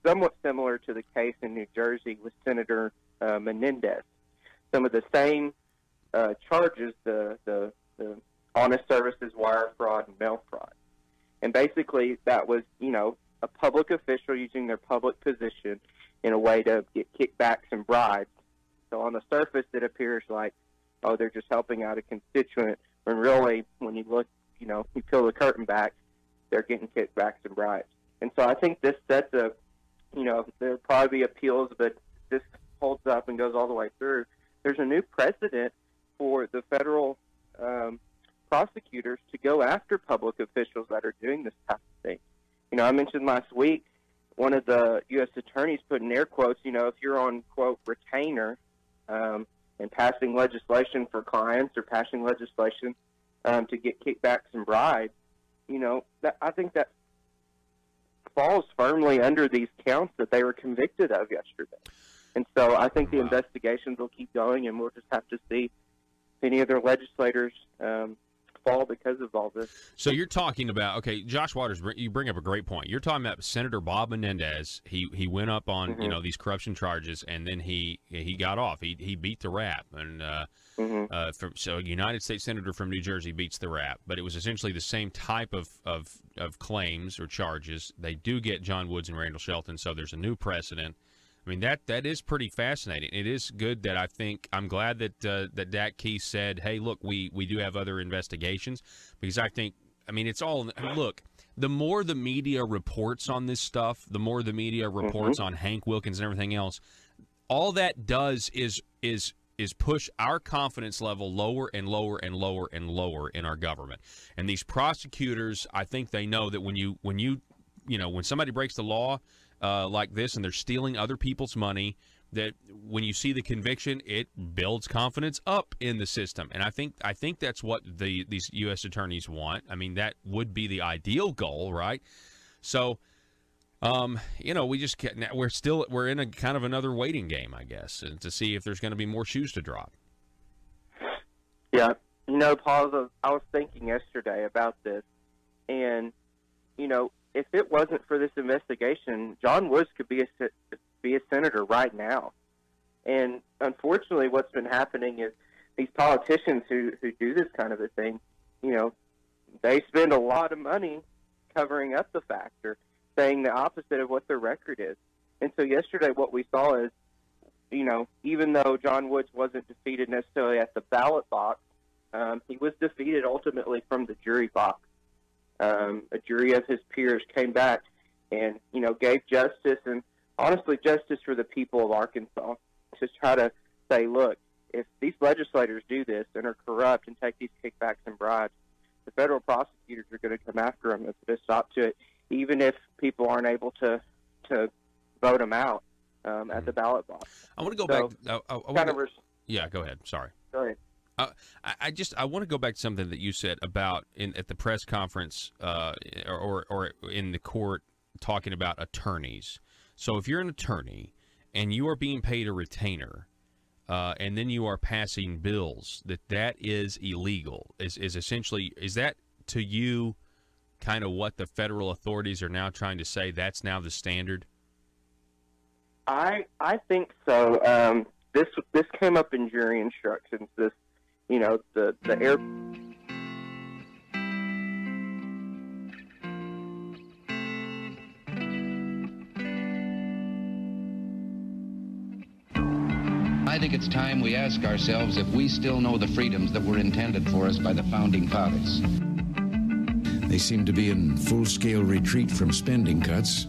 somewhat similar to the case in New Jersey with Senator Menendez. Some of the same charges, the honest services, wire fraud, and mail fraud. And basically that was, a public official using their public position in a way to get kickbacks and bribes. So on the surface, it appears like, oh, they're just helping out a constituent, when really, when you look, you peel the curtain back, they're getting kickbacks and bribes. And so I think this sets there'll probably be appeals, but this holds up and goes all the way through. There's a new precedent for the federal prosecutors to go after public officials that are doing this type of thing. I mentioned last week, one of the U.S. attorneys put in air quotes, if you're on, quote, retainer and passing legislation for clients or passing legislation to get kickbacks and bribes, I think that falls firmly under these counts that they were convicted of yesterday. And so I think the investigations will keep going, and we'll just have to see if any other legislators fall because of all this. So you're talking about, okay, Josh Waters, you bring up a great point. You're talking about Senator Bob Menendez. He went up on these corruption charges, and then he got off. He beat the rap, and so a United States Senator from New Jersey beats the rap. But it was essentially the same type of claims or charges. They do get John Woods and Randall Shelton, so there's a new precedent. I mean, that is pretty fascinating. It is good that I'm glad that Dak Keys said, hey, look, we do have other investigations, because it's all, look, the more the media reports on this stuff, the more the media reports on Hank Wilkins and everything else, all that does is push our confidence level lower and lower and lower and lower in our government. And these prosecutors, I think they know that when somebody breaks the law, like this, and they're stealing other people's money, that when you see the conviction, it builds confidence up in the system. And I think that's what these U.S. attorneys want. I mean, that would be the ideal goal, right? So, we just can't, we're in a kind of another waiting game, I guess, to see if there's going to be more shoes to drop. Yeah, Paul, I was thinking yesterday about this, and if it wasn't for this investigation, John Woods could be a senator right now. And unfortunately, what's been happening is these politicians who do this kind of a thing, they spend a lot of money covering up the fact or saying the opposite of what their record is. And so yesterday what we saw is, even though John Woods wasn't defeated necessarily at the ballot box, he was defeated ultimately from the jury box. A jury of his peers came back and, gave justice, and honestly justice for the people of Arkansas, to try to say, look, if these legislators do this and are corrupt and take these kickbacks and bribes, the federal prosecutors are going to come after them and put a stop to it, even if people aren't able to vote them out at the ballot box. I want to go back. Yeah, go ahead. Sorry. Go ahead. I want to go back to something that you said about at the press conference or in the court, talking about attorneys. So if you're an attorney and you are being paid a retainer, and then you are passing bills, that is illegal. Is essentially, is that to you kind of what the federal authorities are now trying to say? That's now the standard? I think so. This came up in jury instructions. This, the air. I think it's time we ask ourselves if we still know the freedoms that were intended for us by the Founding Fathers. They seem to be in full-scale retreat from spending cuts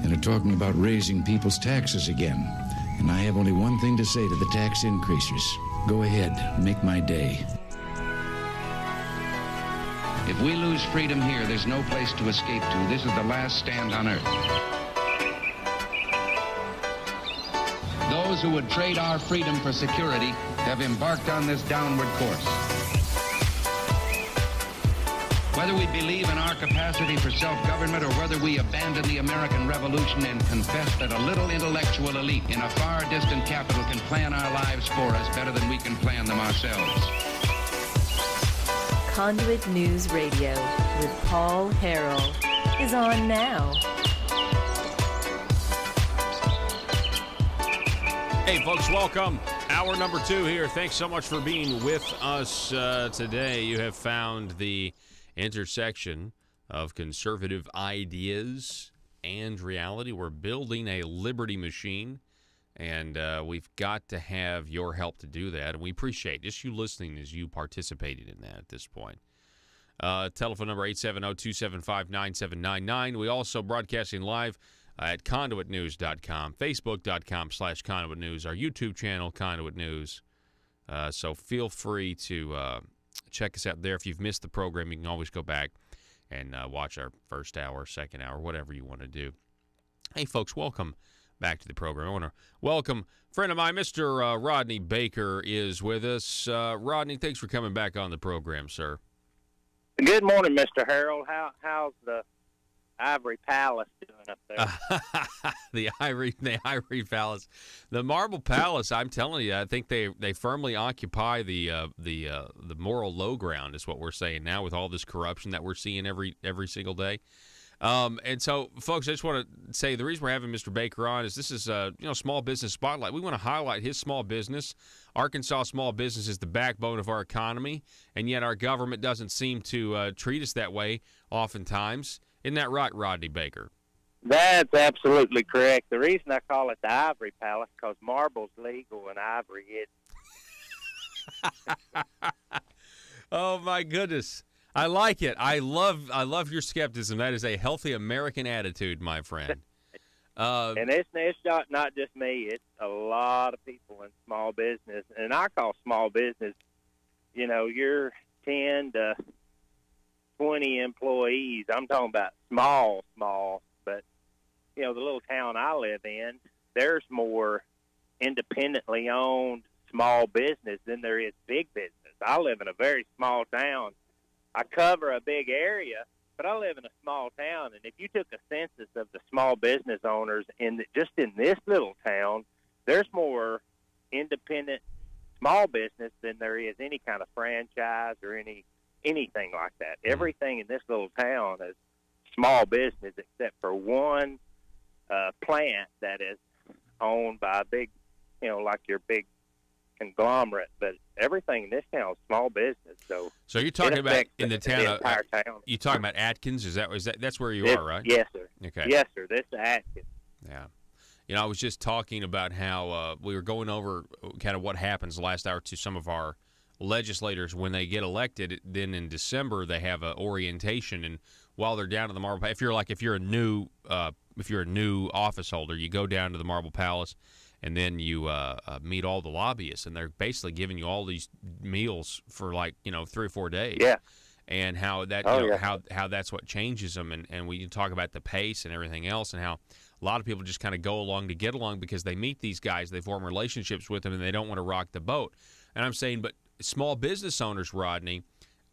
and are talking about raising people's taxes again. And I have only one thing to say to the tax increasers. Go ahead, make my day. If we lose freedom here, there's no place to escape to. This is the last stand on earth. Those who would trade our freedom for security have embarked on this downward course. Whether we believe in our capacity for self-government or whether we abandon the American Revolution and confess that a little intellectual elite in a far distant capital can plan our lives for us better than we can plan them ourselves. Conduit News Radio with Paul Harrell is on now. Hey, folks, welcome. Hour number 2 here. Thanks so much for being with us today. You have found the intersection of conservative ideas and reality. We're building a liberty machine, and we've got to have your help to do that. And we appreciate just you listening as you participated in that at this point. Telephone number 870-275-9799. We also broadcasting live at conduitnews.com, facebook.com/Conduit News, our YouTube channel, Conduit News. So feel free to check us out there. If you've missed the program, you can always go back and watch our first hour, second hour, whatever you want to do. Hey, folks, welcome back to the program. I want to welcome a friend of mine, Mr. Rodney Baker, is with us. Rodney, thanks for coming back on the program, sir. Good morning, Mr. Harrell. How's the Ivory Palace doing up there? The Ivory Palace, the Marble Palace. I'm telling you, I think they firmly occupy the moral low ground, is what we're saying now with all this corruption that we're seeing every single day. And so, folks, I just want to say the reason we're having Mr. Baker on is this is Small Business Spotlight. We want to highlight his small business. Arkansas small business is the backbone of our economy, and yet our government doesn't seem to treat us that way oftentimes. Isn't that right, Rodney Baker? That's absolutely correct. The reason I call it the Ivory Palace because marble's legal and ivory isn't. Oh my goodness, I like it. I love your skepticism. That is a healthy American attitude, my friend. And it's not just me. It's a lot of people in small business, and I call small business. You're 10 to 20 employees. I'm talking about small, but the little town I live in, there's more independently owned small business than there is big business. I live in a very small town. I cover a big area, but I live in a small town, and if you took a census of the small business owners just in this little town, there's more independent small business than there is any kind of franchise or anything like that. Everything in this little town is small business except for one plant that is owned by a big, like your big conglomerate. But everything in this town is small business. So you're talking about in the town, entire town. You talking about Atkins? Is that's where you are, right? Yes, sir. Okay. Yes, sir. This is Atkins. Yeah. I was just talking about how we were going over kind of what happens last hour to some of our legislators when they get elected. Then in December they have an orientation, and while they're down to the Marble Palace, if you're a new office holder, you go down to the Marble Palace, and then you meet all the lobbyists, and they're basically giving you all these meals for 3 or 4 days. Yeah. And how that how that's what changes them, and we talk about the pace and everything else, and how a lot of people just kind of go along to get along because they meet these guys, they form relationships with them, and they don't want to rock the boat. And I'm saying, but small business owners, Rodney,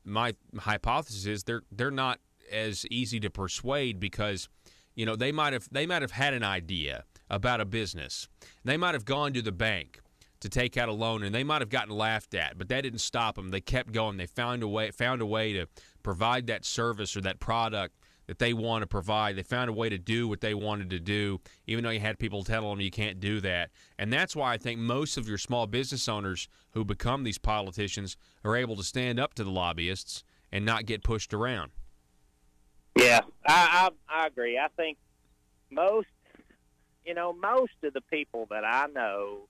my hypothesis is they're not as easy to persuade because they might have had an idea about a business. They might have gone to the bank to take out a loan, and they might have gotten laughed at, but that didn't stop them. They kept going. They found a way to provide that service or that product that they want to provide. They found a way to do what they wanted to do, even though you had people telling them you can't do that. And that's why I think most of your small business owners who become these politicians are able to stand up to the lobbyists and not get pushed around. Yeah, I agree. I think most of the people that I know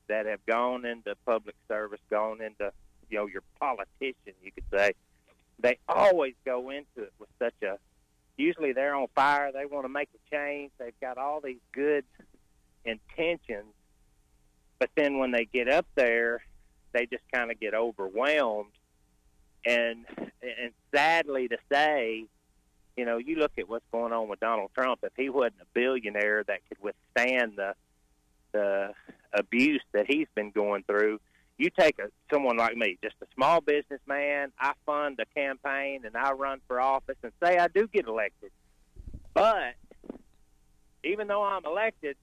that have gone into public service, gone into, your politician, you could say, they always go into it with usually they're on fire. They want to make a change. They've got all these good intentions. But then when they get up there, they just kind of get overwhelmed. And sadly to say, you look at what's going on with Donald Trump. If he wasn't a billionaire that could withstand the abuse that he's been going through, you take someone like me, just a small businessman, I fund a campaign and I run for office and say I do get elected. But even though I'm elected,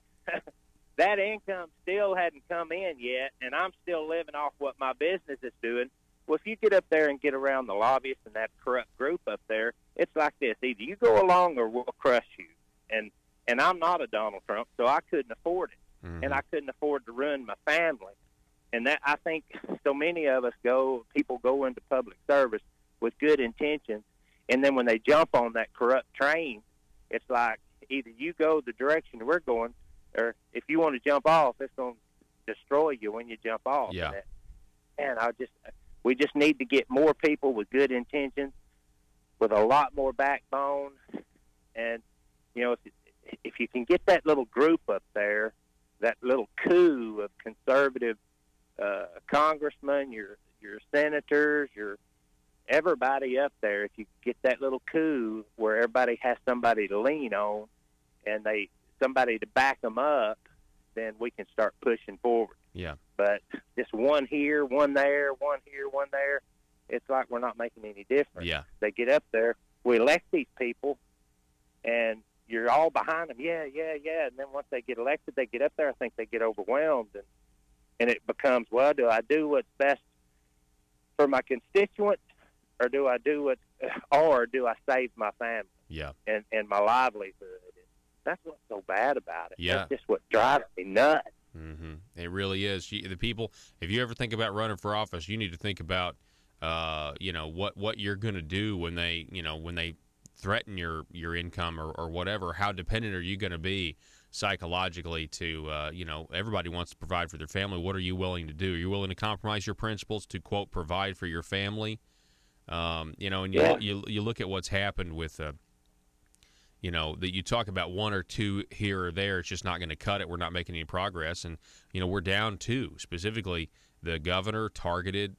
that income still hadn't come in yet, and I'm still living off what my business is doing. Well, if you get up there and get around the lobbyists and that corrupt group up there, it's like this. Either you go along or we'll crush you. And I'm not a Donald Trump, so I couldn't afford it. Mm-hmm. And I couldn't afford to ruin my family. And that, I think so many of us people go into public service with good intentions, and then when they jump on that corrupt train, it's like either you go the direction we're going, or if you want to jump off, it's going to destroy you when you jump off. Yeah. And we just need to get more people with good intentions, with a lot more backbone. And, if you can get that little group up there, that little coup of conservative congressmen, your senators, everybody up there, if you get that little coup where everybody has somebody to lean on and somebody to back them up, then we can start pushing forward. Yeah. But just one here, one there, one here, one there, it's like we're not making any difference. Yeah. They get up there, we elect these people, and you're all behind them. Yeah. And then once they get elected, they get up there, I think they get overwhelmed, and it becomes, well, do I do what's best for my constituents, or do I save my family? Yeah. And my livelihood? That's what's so bad about it. Yeah. That's just what drives me nuts. Mm-hmm. It really is. The people, if you ever think about running for office, you need to think about, what you're going to do when they threaten your income or whatever. How dependent are you going to be psychologically to, everybody wants to provide for their family. What are you willing to do? Are you willing to compromise your principles to, quote, provide for your family? And you look at what's happened with, that you talk about one or two here or there, it's just not going to cut it. We're not making any progress. And, we're down two. Specifically, the governor targeted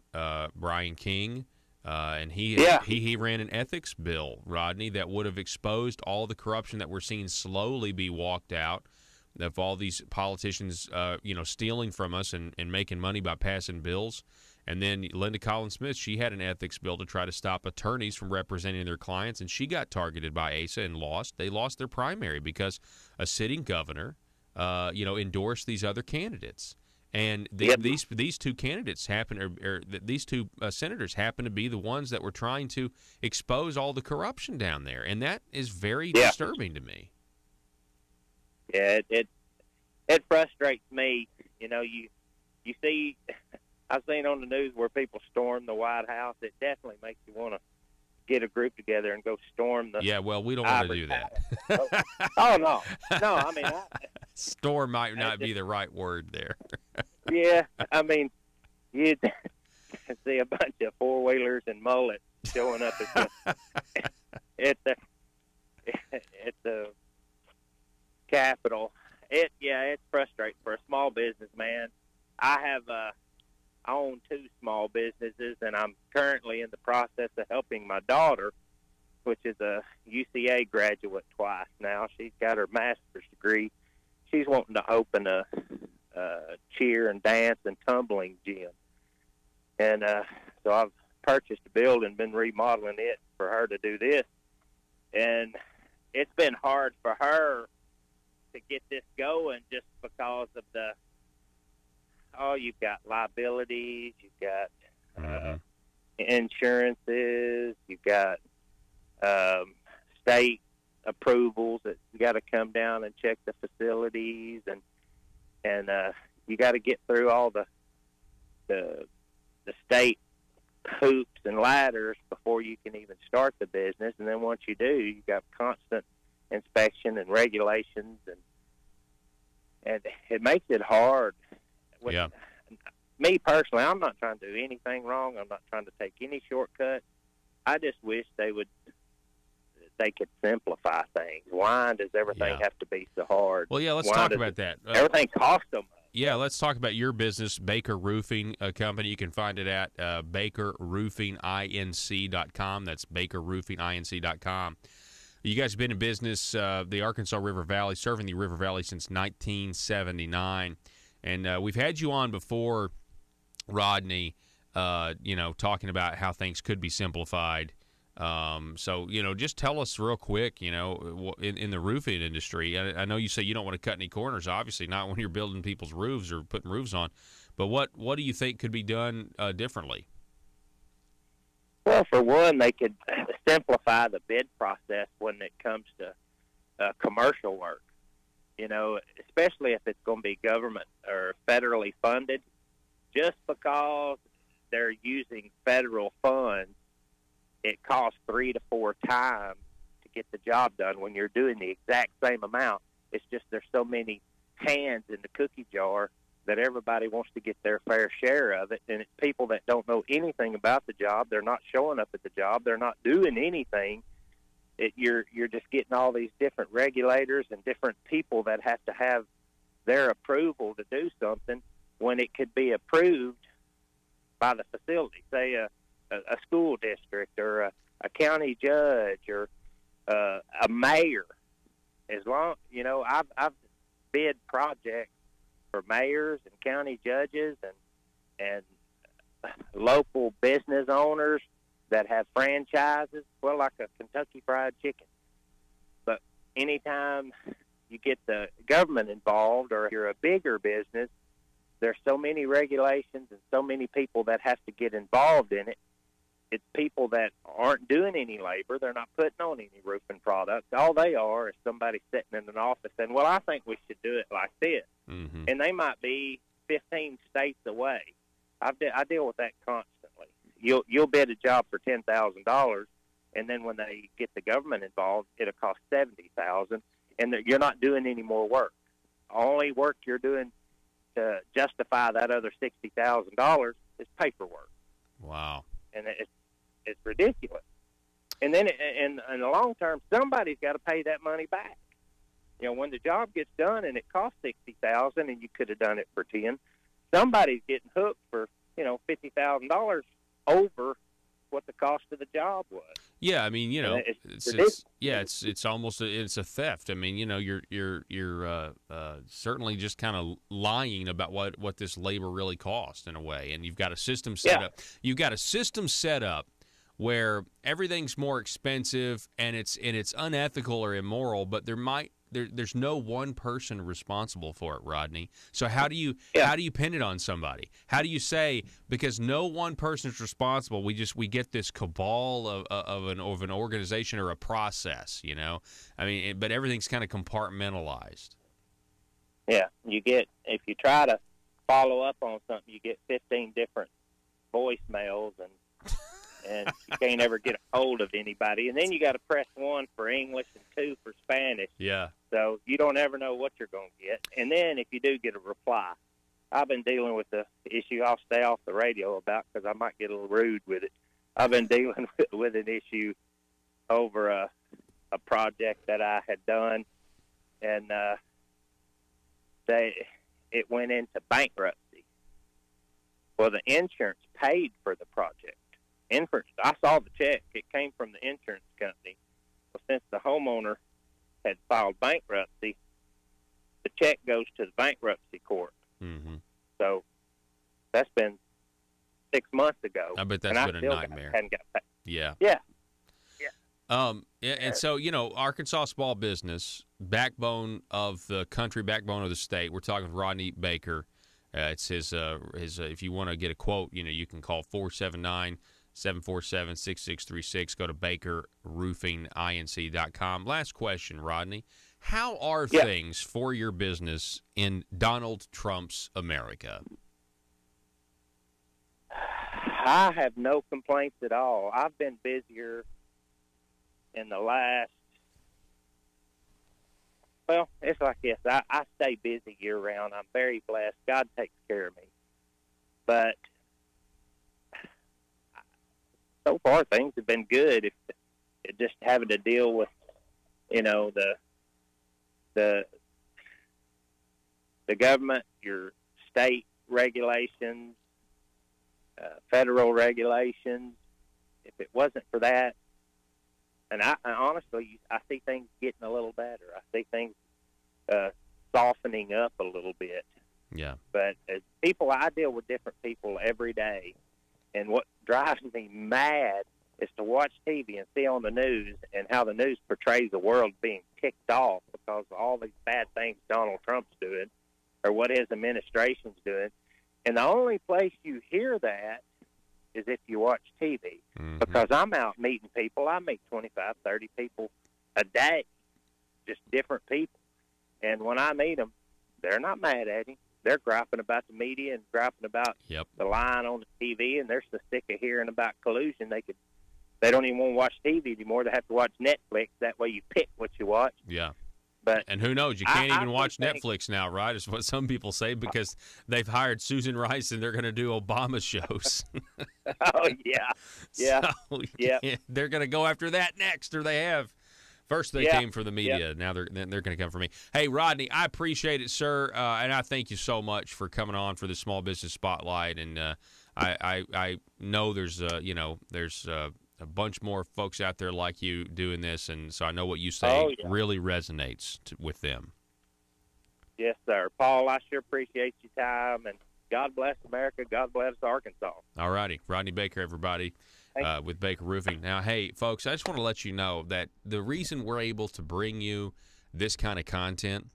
Brian King, and he ran an ethics bill, Rodney, that would have exposed all the corruption that we're seeing slowly be walked out of all these politicians, stealing from us and making money by passing bills. And then Linda Collins Smith, she had an ethics bill to try to stop attorneys from representing their clients, and she got targeted by ASA and lost. They lost their primary because a sitting governor, endorsed these other candidates. And these two candidates these two senators happen to be the ones that were trying to expose all the corruption down there, and that is very disturbing to me. Yeah, it frustrates me. You see, I've seen on the news where people storm the White House. It definitely makes you want to get a group together and go storm the. Yeah, well, we don't want to do that. Oh no, I mean, storm might not be the right word there. Yeah, I mean, you'd see a bunch of four-wheelers and mullets showing up at the Capitol. It's frustrating for a small business, man. I own two small businesses, and I'm currently in the process of helping my daughter, which is a UCA graduate twice now. She's got her master's degree. She's wanting to open a cheer and dance and tumbling gym. And so I've purchased a building, been remodeling it for her to do this. And it's been hard for her to get this going just because of you've got liabilities, you've got insurances, you've got state approvals that you got to come down and check the facilities, and you got to get through all the state hoops and ladders before you can even start the business. And then once you do, you got constant inspection and regulations, and it makes it hard. Me personally, I'm not trying to do anything wrong. I'm not trying to take any shortcut. I just wish they could simplify things. Why does everything have to be so hard? Well, yeah, let's talk about that. Everything costs so much. Yeah, let's talk about your business, Baker Roofing Company. You can find it at bakerroofinginc.com. That's bakerroofinginc.com. You guys have been in business, the Arkansas River Valley, serving the River Valley since 1979. And we've had you on before, Rodney, talking about how things could be simplified. So, just tell us real quick, in the roofing industry. I know you say you don't want to cut any corners, obviously, not when you're building people's roofs or putting roofs on. But what do you think could be done differently? Well, for one, they could simplify the bid process when it comes to commercial work, especially if it's going to be government or federally funded. Just because they're using federal funds, it costs 3 to 4 times to get the job done when you're doing the exact same amount. It's just there's so many hands in the cookie jar that everybody wants to get their fair share of it, and it's people that don't know anything about the job. They're not showing up at the job. They're not doing anything. You're just getting all these different regulators and different people that have to have their approval to do something when it could be approved by the facility, say a school district or a county judge or a mayor. As long, I've bid projects for mayors and county judges and local business owners that have franchises, well, like a Kentucky Fried Chicken. But anytime you get the government involved, or if you're a bigger business, there's so many regulations and so many people that have to get involved in it. It's people that aren't doing any labor. They're not putting on any roofing products. All they are is somebody sitting in an office saying, well, I think we should do it like this. Mm-hmm. And they might be 15 states away. I deal with that constantly. You'll bid a job for $10,000, and then when they get the government involved, it'll cost $70,000, and you're not doing any more work. Only work you're doing to justify that other $60,000 is paperwork. Wow. And it's ridiculous. And then in the long term, somebody's got to pay that money back. When the job gets done and it costs $60,000 and you could have done it for $10,000, somebody's getting hooked for $50,000 over what the cost of the job was. Yeah, I mean, it's almost it's a theft. I mean, you're certainly just kind of lying about what this labor really costs in a way, and you've got a system set up. You've got a system set up where everything's more expensive and it's unethical or immoral, but there's no one person responsible for it, Rodney. So how do you pin it on somebody? How do you say, because no one person is responsible, we get this cabal of an organization or a process, I mean, but everything's kind of compartmentalized. Yeah, if you try to follow up on something, you get 15 different voicemails and you can't ever get a hold of anybody. And then you got to press 1 for English and 2 for Spanish. Yeah. So you don't ever know what you're going to get. And then if you do get a reply, I've been dealing with the issue I'll stay off the radio about because I might get a little rude with it. I've been dealing with an issue over a project that I had done, and it went into bankruptcy. Well, the insurance paid for the project. I saw the check. It came from the insurance company. Well, since the homeowner had filed bankruptcy, the check goes to the bankruptcy court. Mm-hmm. So that's been 6 months ago. I bet that's been a nightmare. Hadn't got paid. Yeah. Yeah. And so, Arkansas small business, backbone of the country, backbone of the state. We're talking with Rodney Baker. It's his if you want to get a quote, you can call 479-747-6636. Go to bakerroofinginc.com. Last question, Rodney. How are things for your business in Donald Trump's America? I have no complaints at all. I've been busier in the last, well, it's like this. I stay busy year-round. I'm very blessed. God takes care of me. But so far, things have been good. If just having to deal with, the government, your state regulations, federal regulations. If it wasn't for that, and I honestly, I see things getting a little better. I see things softening up a little bit. Yeah. But as people, I deal with different people every day, and what drives me mad is to watch TV and see on the news and how the news portrays the world being ticked off because of all these bad things Donald Trump's doing or what his administration's doing. And the only place you hear that is if you watch TV, because I'm out meeting people. I meet 25, 30 people a day, just different people. And when I meet them, they're not mad at him. They're griping about the media and griping about the line on the TV, and they're so sick of hearing about collusion. They don't even want to watch TV anymore. They have to watch Netflix. That way you pick what you watch. Yeah. And who knows? You can't even watch Netflix now, right? Is what some people say, because they've hired Susan Rice and they're going to do Obama shows. Oh, yeah. Yeah. So, they're going to go after that next, or they have. First they came for the media. Now they're going to come for me. Hey, Rodney, I appreciate it, sir, and I thank you so much for coming on for the Small Business Spotlight. And I know there's a bunch more folks out there like you doing this, and so I know what you say really resonates with them. Yes, sir. Paul, I sure appreciate your time, and God bless America. God bless Arkansas. All righty. Rodney Baker, everybody, with Baker Roofing. Now, hey, folks, I just want to let you know that the reason we're able to bring you this kind of content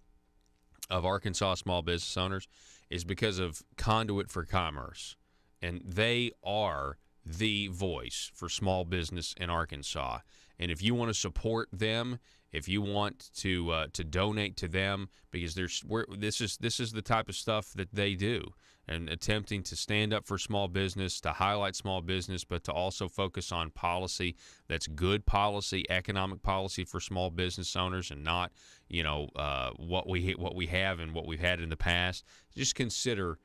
of Arkansas small business owners is because of Conduit for Commerce, and they are the voice for small business in Arkansas. And if you want to support them, if you want to donate to them, because this is the type of stuff that they do, and attempting to stand up for small business, to highlight small business, but to also focus on policy that's good policy, economic policy for small business owners, and not what we have and what we've had in the past. Just consider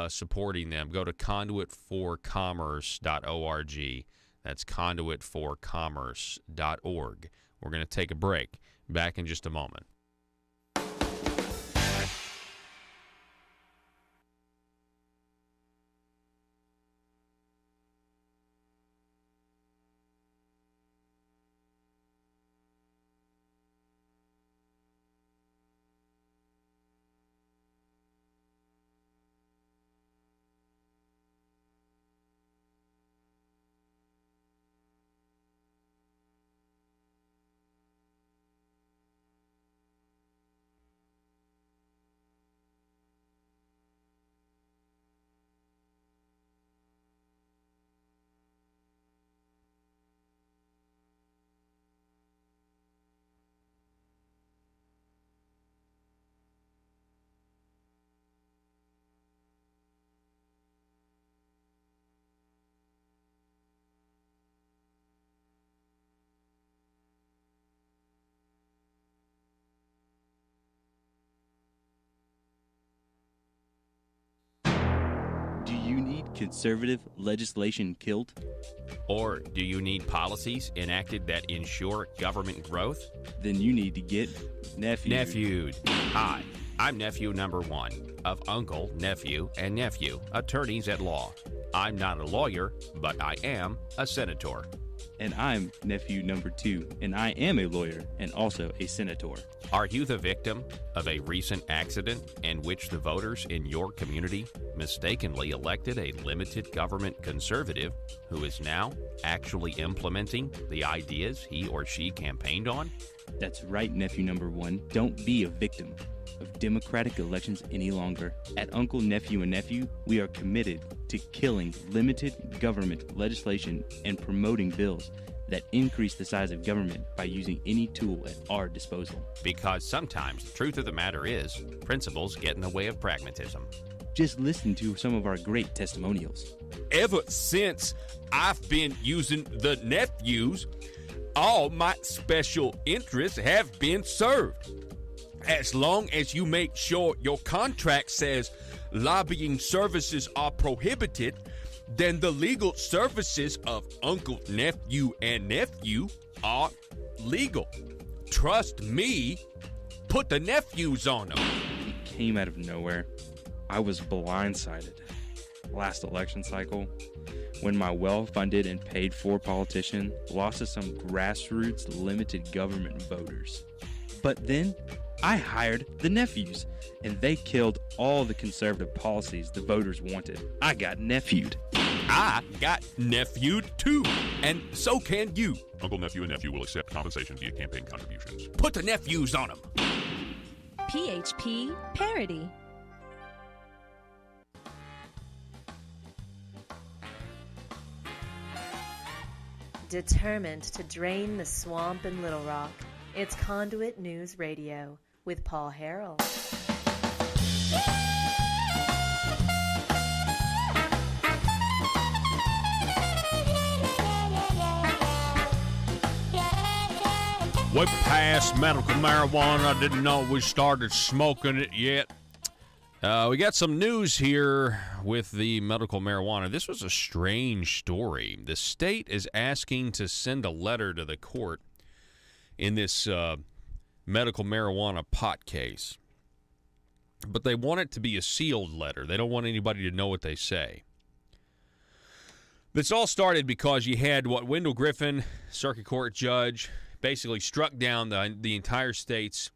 supporting them. Go to conduitforcommerce.org. That's conduitforcommerce.org. We're going to take a break. Back in just a moment. Do you need conservative legislation killed? Or do you need policies enacted that ensure government growth? Then you need to get Nephewed. Hi, I'm nephew number 1 of uncle, nephew, and nephew, attorneys at law. I'm not a lawyer, but I am a senator. And I'm nephew number 2, and I am a lawyer and also a senator. Are you the victim of a recent accident in which the voters in your community mistakenly elected a limited government conservative who is now actually implementing the ideas he or she campaigned on? That's right, nephew number 1. Don't be a victim of democratic elections any longer. At Uncle, Nephew, and Nephew, we are committed to killing limited government legislation and promoting bills that increase the size of government by using any tool at our disposal. Because sometimes the truth of the matter is, principles get in the way of pragmatism. Just listen to some of our great testimonials. Ever since I've been using the nephews, all my special interests have been served. As long as you make sure your contract says lobbying services are prohibited, then the legal services of Uncle, Nephew, and Nephew are legal. Trust me, put the nephews on them. It came out of nowhere. I was blindsided last election cycle when my well-funded and paid-for politician lost to some grassroots limited government voters. But then I hired the nephews, and they killed all the conservative policies the voters wanted. I got nephewed. I got nephewed too, and so can you. Uncle, Nephew, and Nephew will accept compensation via campaign contributions. Put the nephews on them. PHP Parody. Determined to drain the swamp in Little Rock, it's Conduit News Radio with Paul Harrell. We're past medical marijuana. I didn't know we started smoking it yet. We got some news here with the medical marijuana. This was a strange story. The state is asking to send a letter to the court in this medical marijuana pot case. But they want it to be a sealed letter. They don't want anybody to know what they say. This all started because you had Wendell Griffin, circuit court judge, basically struck down the entire state's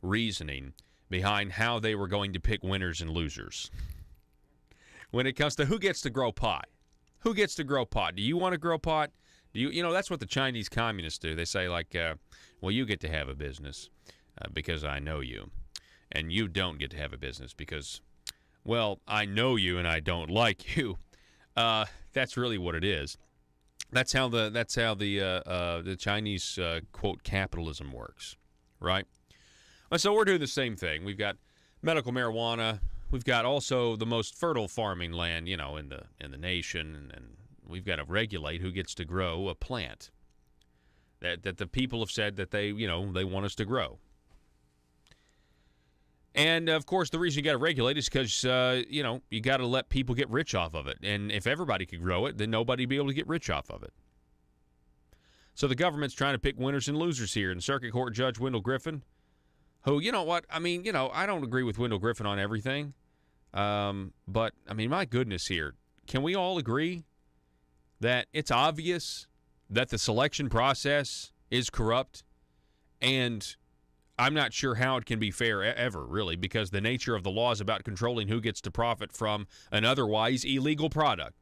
reasoning behind how they were going to pick winners and losers. When it comes to who gets to grow pot. Who gets to grow pot? Do you want to grow pot? You know, that's what the Chinese communists do. They say, like, well, you get to have a business because I know you. And you don't get to have a business because, well, I know you and I don't like you. That's really what it is. That's how the Chinese quote capitalism works, right? And so we're doing the same thing. We've got medical marijuana. We've got also the most fertile farming land, you know, in the nation, and we've got to regulate who gets to grow a plant that the people have said that they want us to grow. And, of course, the reason you got to regulate is because, you got to let people get rich off of it. And if everybody could grow it, then nobody would be able to get rich off of it. So the government's trying to pick winners and losers here. And Circuit Court Judge Wendell Griffin, who, you know what, I mean, I don't agree with Wendell Griffin on everything. But, I mean, my goodness here. Can we all agree that it's obvious that the selection process is corrupt? And I'm not sure how it can be fair ever, really, because the nature of the law is about controlling who gets to profit from an otherwise illegal product.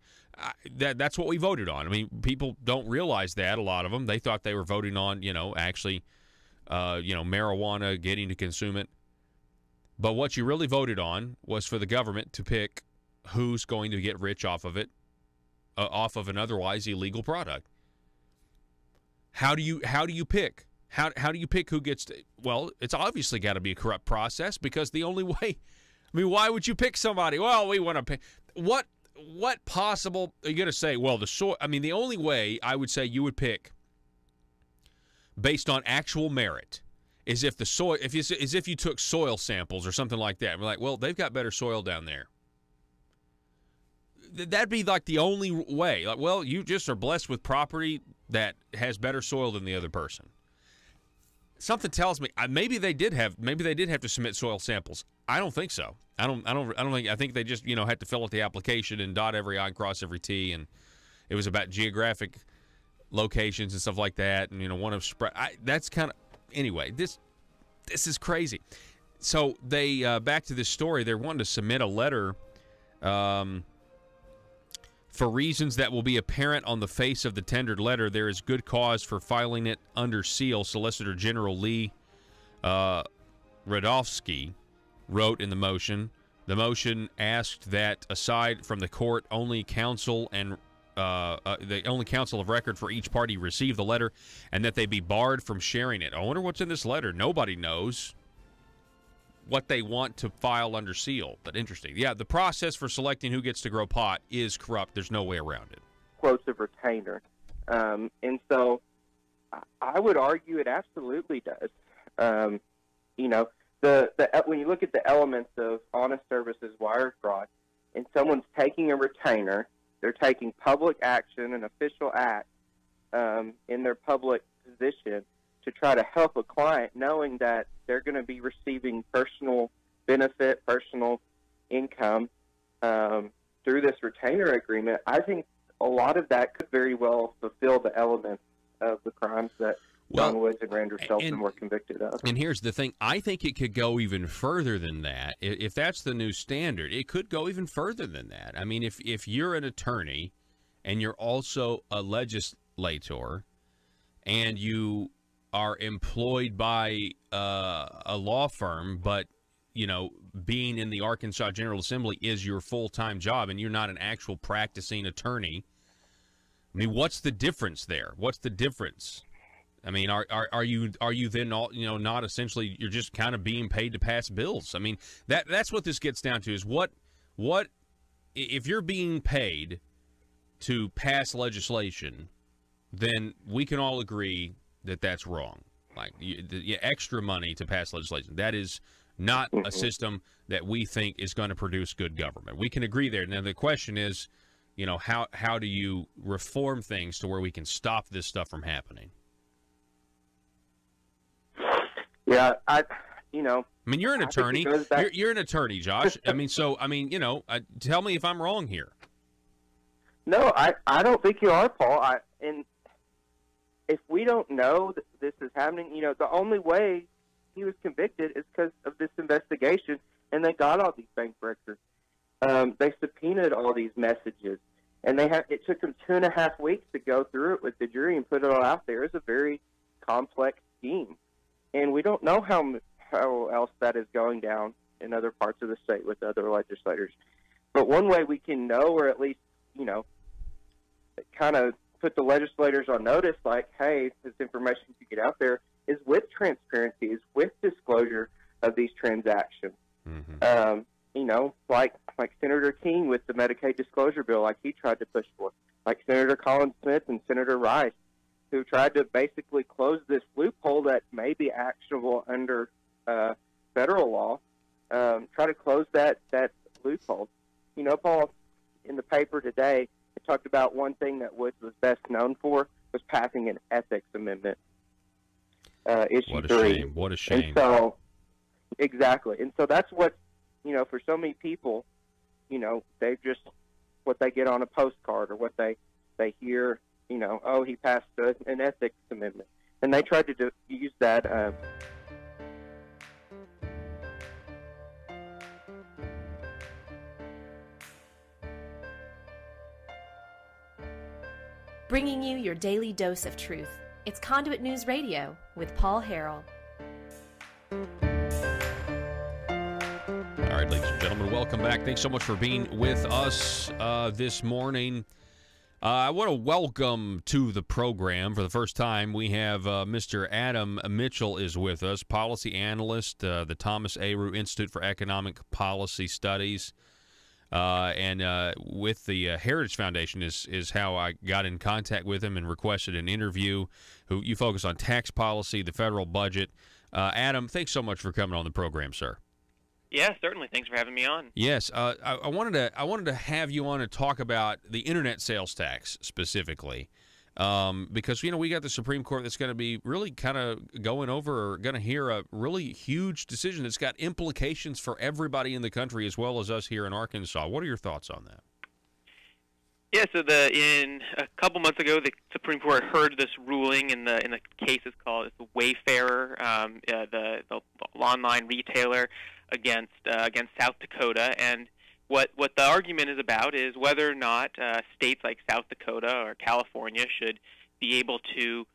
That's what we voted on. I mean, people don't realize that, a lot of them. They thought they were voting on, marijuana, getting to consume it. But what you really voted on was for the government to pick who's going to get rich off of it, off of an otherwise illegal product. How do you pick? How do you pick who gets to? Well, it's obviously got to be a corrupt process because the only way. I mean, why would you pick somebody? Well, we want to pick. What possible are you going to say? Well, the only way I would say you would pick based on actual merit is if the soil, if you took soil samples or something like that. We're like, well, they've got better soil down there. That'd be like the only way. Like, well, you just are blessed with property that has better soil than the other person. Something tells me maybe they did have to submit soil samples. I don't think so. I think they just had to fill out the application and dot every I and cross every T, and it was about geographic locations and stuff like that, and one of that's kind of anyway. This is crazy. So they back to this story. They're wanting to submit a letter for reasons that will be apparent on the face of the tendered letter. There is good cause for filing it under seal. Solicitor General Lee Radofsky wrote in the motion. The motion asked that, aside from the court, only counsel and the only counsel of record for each party receive the letter, and that they be barred from sharing it. I wonder what's in this letter. Nobody knows what they want to file under seal, but interesting. Yeah, the process for selecting who gets to grow pot is corrupt. There's no way around it. Quotes of retainer. And so I would argue it absolutely does. When you look at the elements of honest services wire fraud, and someone's taking a retainer, they're taking public action, an official act in their public position to try to help a client, knowing that they're going to be receiving personal benefit, personal income through this retainer agreement. I think a lot of that could very well fulfill the elements of the crimes that John Woods and Randall Shelton were convicted of. And here's the thing. I think it could go even further than that. If that's the new standard, it could go even further than that. I mean, if you're an attorney and you're also a legislator and you are employed by a law firm, but, being in the Arkansas General Assembly is your full-time job and you're not an actual practicing attorney, I mean, what's the difference there? What's the difference? I mean, are you then all, not essentially, you're just kind of being paid to pass bills? I mean, that's what this gets down to, is what if you're being paid to pass legislation, then we can all agree that that's wrong. Like the extra money to pass legislation, that is not a system that we think is going to produce good government. We can agree there. Now the question is, how do you reform things to where we can stop this stuff from happening? Yeah, I mean, you're an attorney. You're an attorney, Josh. I mean, tell me if I'm wrong here. No, I don't think you are, Paul. And if we don't know that this is happening, the only way he was convicted is because of this investigation, and they got all these bank records. They subpoenaed all these messages, and it took them 2.5 weeks to go through it with the jury and put it all out there. It's a very complex scheme. And we don't know how else that is going down in other parts of the state with other legislators. But one way we can know, or at least, kind of put the legislators on notice, like, hey, this information could get out there, is with transparency, is with disclosure of these transactions. Mm-hmm. Like Senator King with the Medicaid disclosure bill, like he tried to push for, like Senator Colin Smith and Senator Rice, who tried to basically close this loophole that may be actionable under federal law, try to close that loophole. Paul, in the paper today, it talked about one thing that Woods was best known for was passing an ethics amendment, issue 3. What a shame. And so, exactly. And so that's what, for so many people, they just, what they get on a postcard or what they hear, oh, he passed an ethics amendment. And they tried to use that. Bringing you your daily dose of truth. It's Conduit News Radio with Paul Harrell. All right, ladies and gentlemen, welcome back. Thanks so much for being with us this morning. I want to welcome to the program for the first time. We have Mr. Adam Mitchell is with us, policy analyst, the Thomas A. Rue Institute for Economic Policy Studies, and with the Heritage Foundation is how I got in contact with him and requested an interview. Who you focus on tax policy, the federal budget. Adam, thanks so much for coming on the program, sir. Yeah, certainly. Thanks for having me on. Yes, I wanted to have you on to talk about the internet sales tax specifically, because we got the Supreme Court that's going to be really kind of going over, or going to hear a really huge decision that's got implications for everybody in the country as well as us here in Arkansas. What are your thoughts on that? Yeah, so in a couple months ago, the Supreme Court heard this ruling in the case is called the Wayfarer, the online retailer against South Dakota, and what the argument is about is whether or not states like South Dakota or California should be able to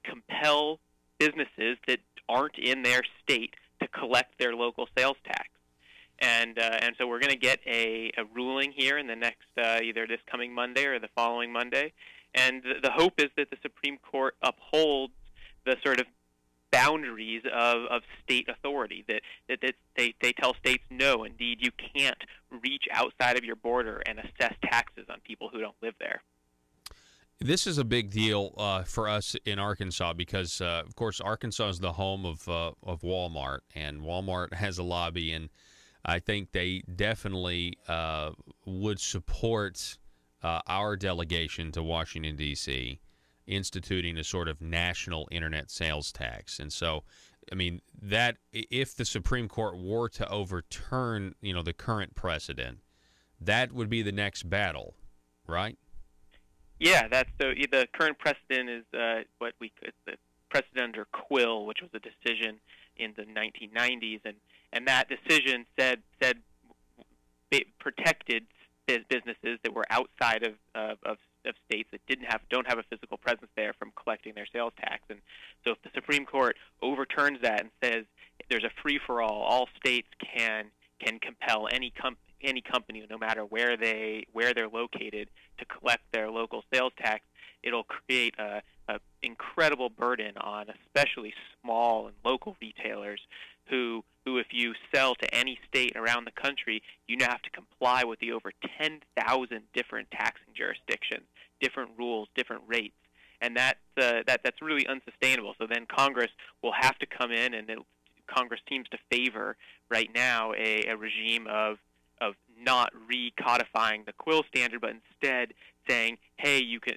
compel businesses that aren't in their state to collect their local sales tax. And so we're going to get a ruling here in the next either this coming Monday or the following Monday. And the hope is that the Supreme Court upholds the sort of boundaries of state authority, that they tell states, no, indeed, you can't reach outside of your border and assess taxes on people who don't live there. This is a big deal for us in Arkansas because, of course, Arkansas is the home of Walmart, and Walmart has a lobby, and I think they definitely would support our delegation to Washington, D.C., instituting a sort of national internet sales tax. And so, I mean, that if the Supreme Court were to overturn, the current precedent, that would be the next battle, right? Yeah, the current precedent is the precedent under Quill, which was a decision in the 1990s, and that decision said protected businesses that were outside of states that don't have a physical presence there from collecting their sales tax. And so if the Supreme Court overturns that and says there's a free-for-all, states can compel any company, no matter where they're located, to collect their local sales tax, it'll create a incredible burden on especially small and local retailers who if you sell to any state around the country, you now have to comply with the over 10,000 different taxing jurisdictions, different rules, different rates, and that's really unsustainable. So then Congress will have to come in, and Congress seems to favor right now a regime of not recodifying the Quill standard, but instead saying, hey, you can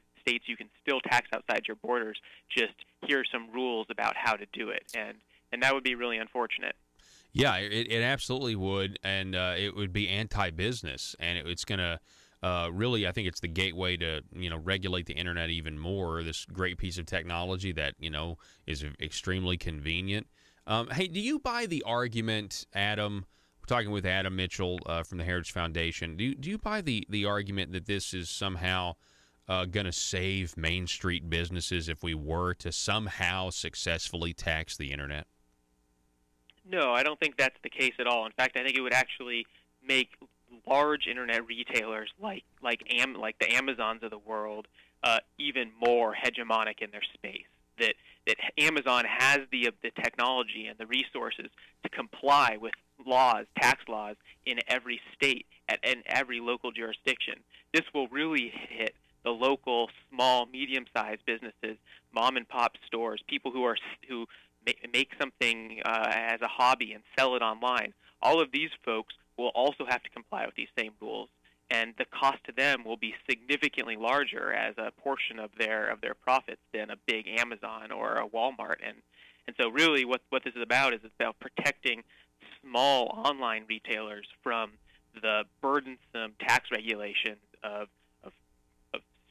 still tax outside your borders. Just here are some rules about how to do it, and that would be really unfortunate. Yeah, it absolutely would, and it would be anti-business, and it's going to really, I think it's the gateway to regulate the internet even more. This great piece of technology that is extremely convenient. Hey, do you buy the argument, Adam? We're talking with Adam Mitchell from the Heritage Foundation. Do you buy the argument that this is somehow going to save Main Street businesses if we were to somehow successfully tax the internet? No, I don't think that's the case at all. In fact, I think it would actually make large internet retailers like the Amazons of the world even more hegemonic in their space. That Amazon has the technology and the resources to comply with tax laws in every state and every local jurisdiction. This will really hit the local, small, medium-sized businesses, mom-and-pop stores, people who make something as a hobby and sell it online. All of these folks will also have to comply with these same rules, and the cost to them will be significantly larger as a portion of their profits than a big Amazon or a Walmart. And so really what this is about protecting small online retailers from the burdensome tax regulations of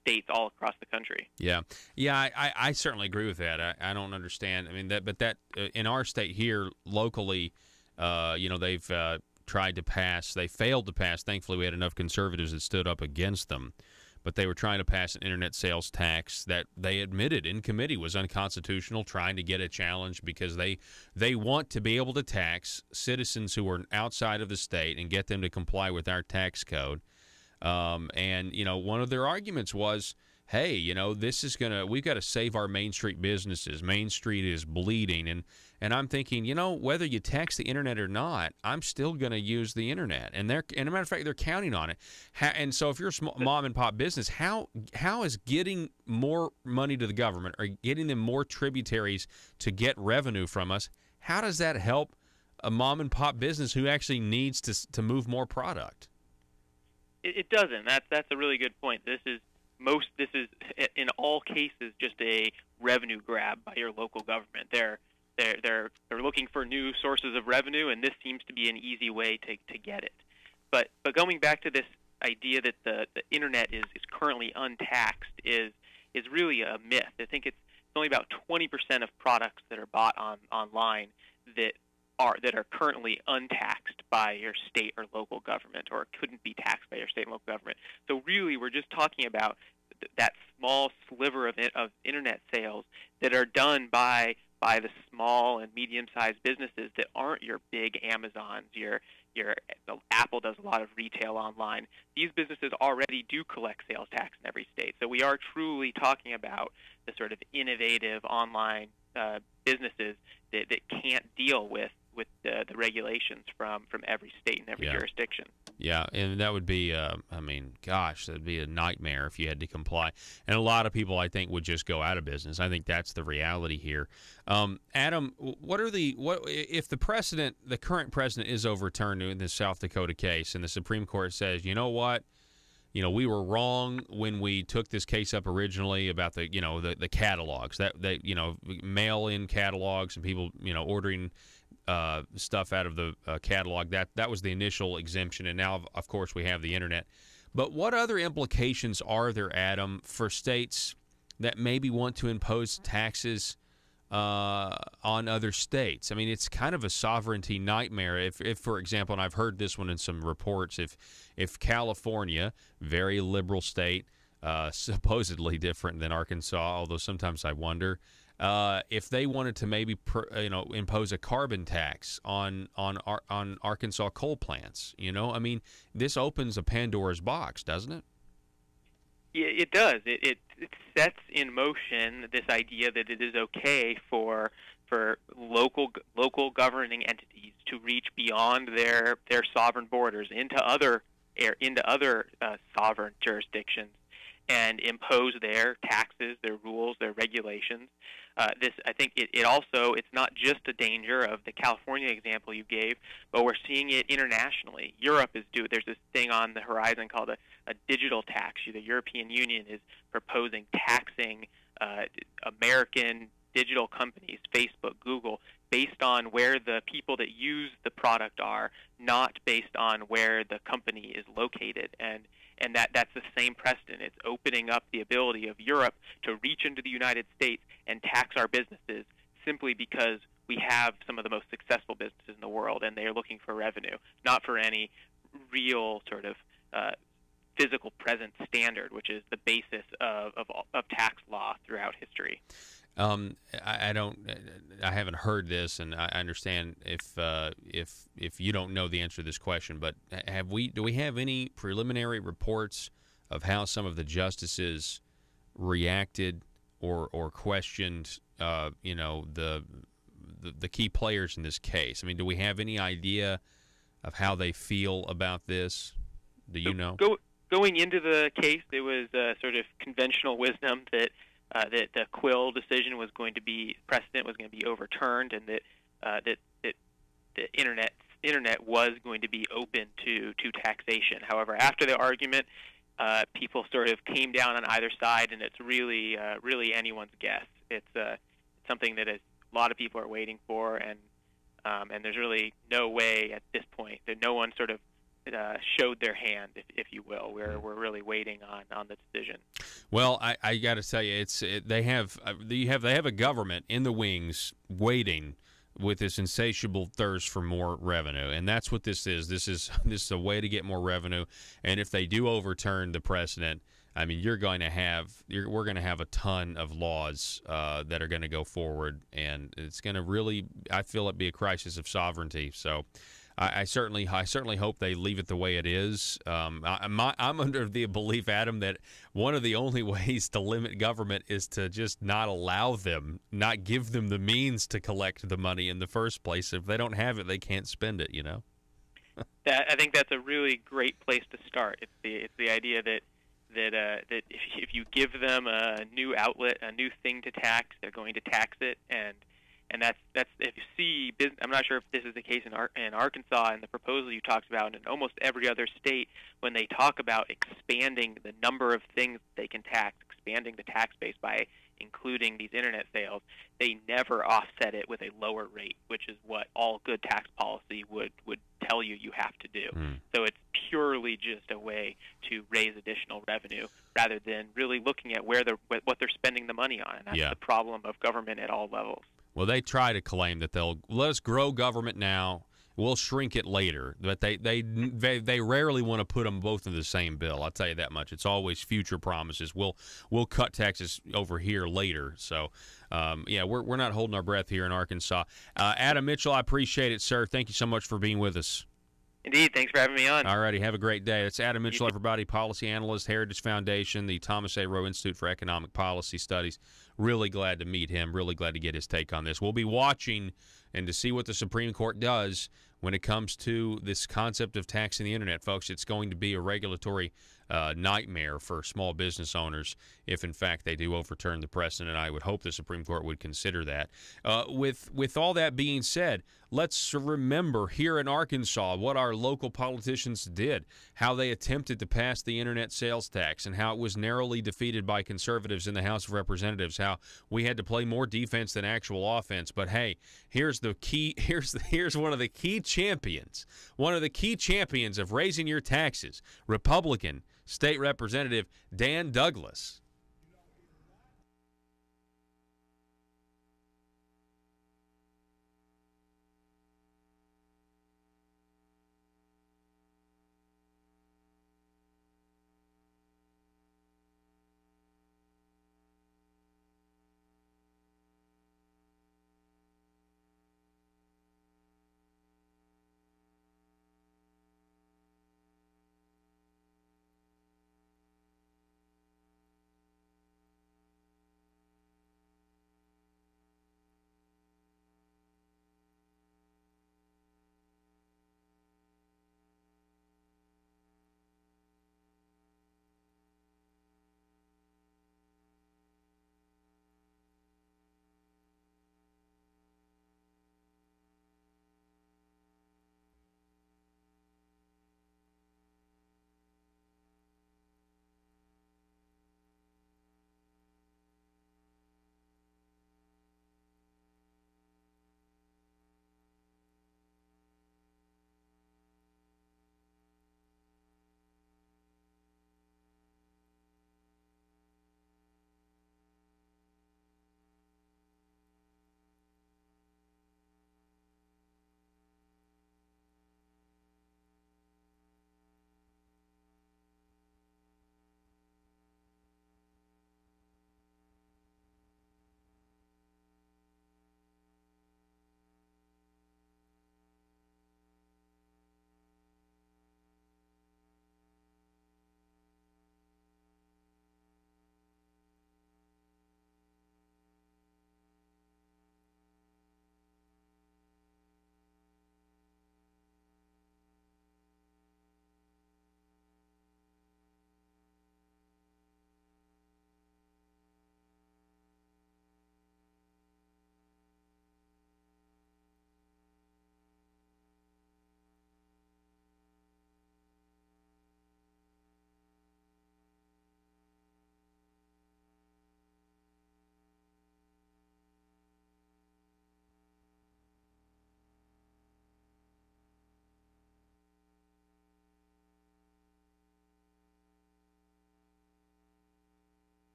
states all across the country. Yeah, I certainly agree with that. I don't understand. I mean, that in our state here locally, they've tried to pass. They failed to pass. Thankfully, we had enough conservatives that stood up against them. But they were trying to pass an internet sales tax that they admitted in committee was unconstitutional, trying to get a challenge because they want to be able to tax citizens who are outside of the state and get them to comply with our tax code. And one of their arguments was, hey, we've got to save our Main Street businesses. Main Street is bleeding. And I'm thinking, whether you tax the internet or not, I'm still going to use the internet. And as a matter of fact, they're counting on it. And so if you're a small mom and pop business, how is getting more money to the government or getting them more tributaries to get revenue from us, how does that help a mom and pop business who actually needs to move more product? It doesn't. That's a really good point. This is in all cases just a revenue grab by your local government. They're looking for new sources of revenue, and this seems to be an easy way to get it. But going back to this idea that the internet is currently untaxed is really a myth. I think it's only about 20% of products that are bought online that are currently untaxed by your state or local government, or couldn't be taxed by your state and local government. So really, we're just talking about that small sliver of internet sales that are done by the small and medium-sized businesses that aren't your big Amazons. Apple does a lot of retail online. These businesses already do collect sales tax in every state. So we are truly talking about the sort of innovative online businesses that can't deal with the regulations from every state and every jurisdiction. Yeah, and that would be, gosh, that would be a nightmare if you had to comply. And a lot of people, I think, would just go out of business. I think that's the reality here. Adam, if the current precedent is overturned in the South Dakota case, and the Supreme Court says, you know what, we were wrong when we took this case up originally about the catalogs, that mail-in catalogs and people ordering stuff out of the catalog. That was the initial exemption, and now, of course, we have the internet. But what other implications are there, Adam, for states that maybe want to impose taxes on other states? I mean, it's kind of a sovereignty nightmare. If for example, and I've heard this one in some reports, if California, very liberal state, supposedly different than Arkansas, although sometimes I wonder, if they wanted to maybe impose a carbon tax on Arkansas coal plants, I mean, this opens a Pandora's box, doesn't it? Yeah, it does. It sets in motion this idea that it is okay for local governing entities to reach beyond their sovereign borders into other sovereign jurisdictions and impose their taxes, their rules, their regulations. I think it's not just a danger of the California example you gave, but we're seeing it internationally. Europe there's this thing on the horizon called a digital tax. The European Union is proposing taxing American digital companies, Facebook, Google, based on where the people that use the product are, not based on where the company is located. And that's the same precedent. It's opening up the ability of Europe to reach into the United States and tax our businesses simply because we have some of the most successful businesses in the world, and they are looking for revenue, not for any real sort of physical presence standard, which is the basis of tax law throughout history. I haven't heard this, and I understand if you don't know the answer to this question, but do we have any preliminary reports of how some of the justices reacted or questioned the key players in this case? I mean, do we have any idea of how they feel about this? Do you know? Going into the case, it was sort of conventional wisdom that the Quill decision precedent was going to be overturned, and that the internet was going to be open to taxation. However, after the argument, people sort of came down on either side, and it's really anyone's guess. It's something that a lot of people are waiting for, and there's really no way at this point that no one sort of showed their hand, if you will. We're really waiting on the decision. Well, I got to tell you, they have a government in the wings waiting with this insatiable thirst for more revenue, and that's what this is. This is a way to get more revenue. And if they do overturn the precedent, I mean, we're going to have a ton of laws that are going to go forward, and it's going to really, I feel it, be a crisis of sovereignty. So I certainly hope they leave it the way it is. I'm under the belief, Adam, that one of the only ways to limit government is to just not give them the means to collect the money in the first place. If they don't have it, they can't spend it. I think that's a really great place to start. It's the idea that if you give them a new outlet, a new thing to tax, they're going to tax it, and that's if you see. I'm not sure if this is the case in Arkansas and the proposal you talked about, and in almost every other state, when they talk about expanding the number of things they can tax, expanding the tax base by including these internet sales, they never offset it with a lower rate, which is what all good tax policy would tell you have to do. So purely just a way to raise additional revenue rather than really looking at what they're spending the money on. And that's the problem of government at all levels. Well, they try to claim that they'll let us grow government now, we'll shrink it later, but they rarely want to put them both in the same bill. I'll tell you that much. It's always future promises. We'll cut taxes over here later. So, we're not holding our breath here in Arkansas. Adam Mitchell, I appreciate it, sir. Thank you so much for being with us. Indeed. Thanks for having me on. All righty. Have a great day. That's Adam Mitchell, everybody, policy analyst, Heritage Foundation, the Thomas A. Rowe Institute for Economic Policy Studies. Really glad to meet him. Really glad to get his take on this. We'll be watching and to see what the Supreme Court does when it comes to this concept of taxing the Internet, folks. It's going to be a regulatory nightmare for small business owners if, in fact, they do overturn the precedent. I would hope the Supreme Court would consider that. With all that being said, let's remember here in Arkansas what our local politicians did, how they attempted to pass the Internet sales tax and how it was narrowly defeated by conservatives in the House of Representatives, how we had to play more defense than actual offense. But, hey, here's the key. Here's one of the key champions, of raising your taxes, Republican State Representative Dan Douglas.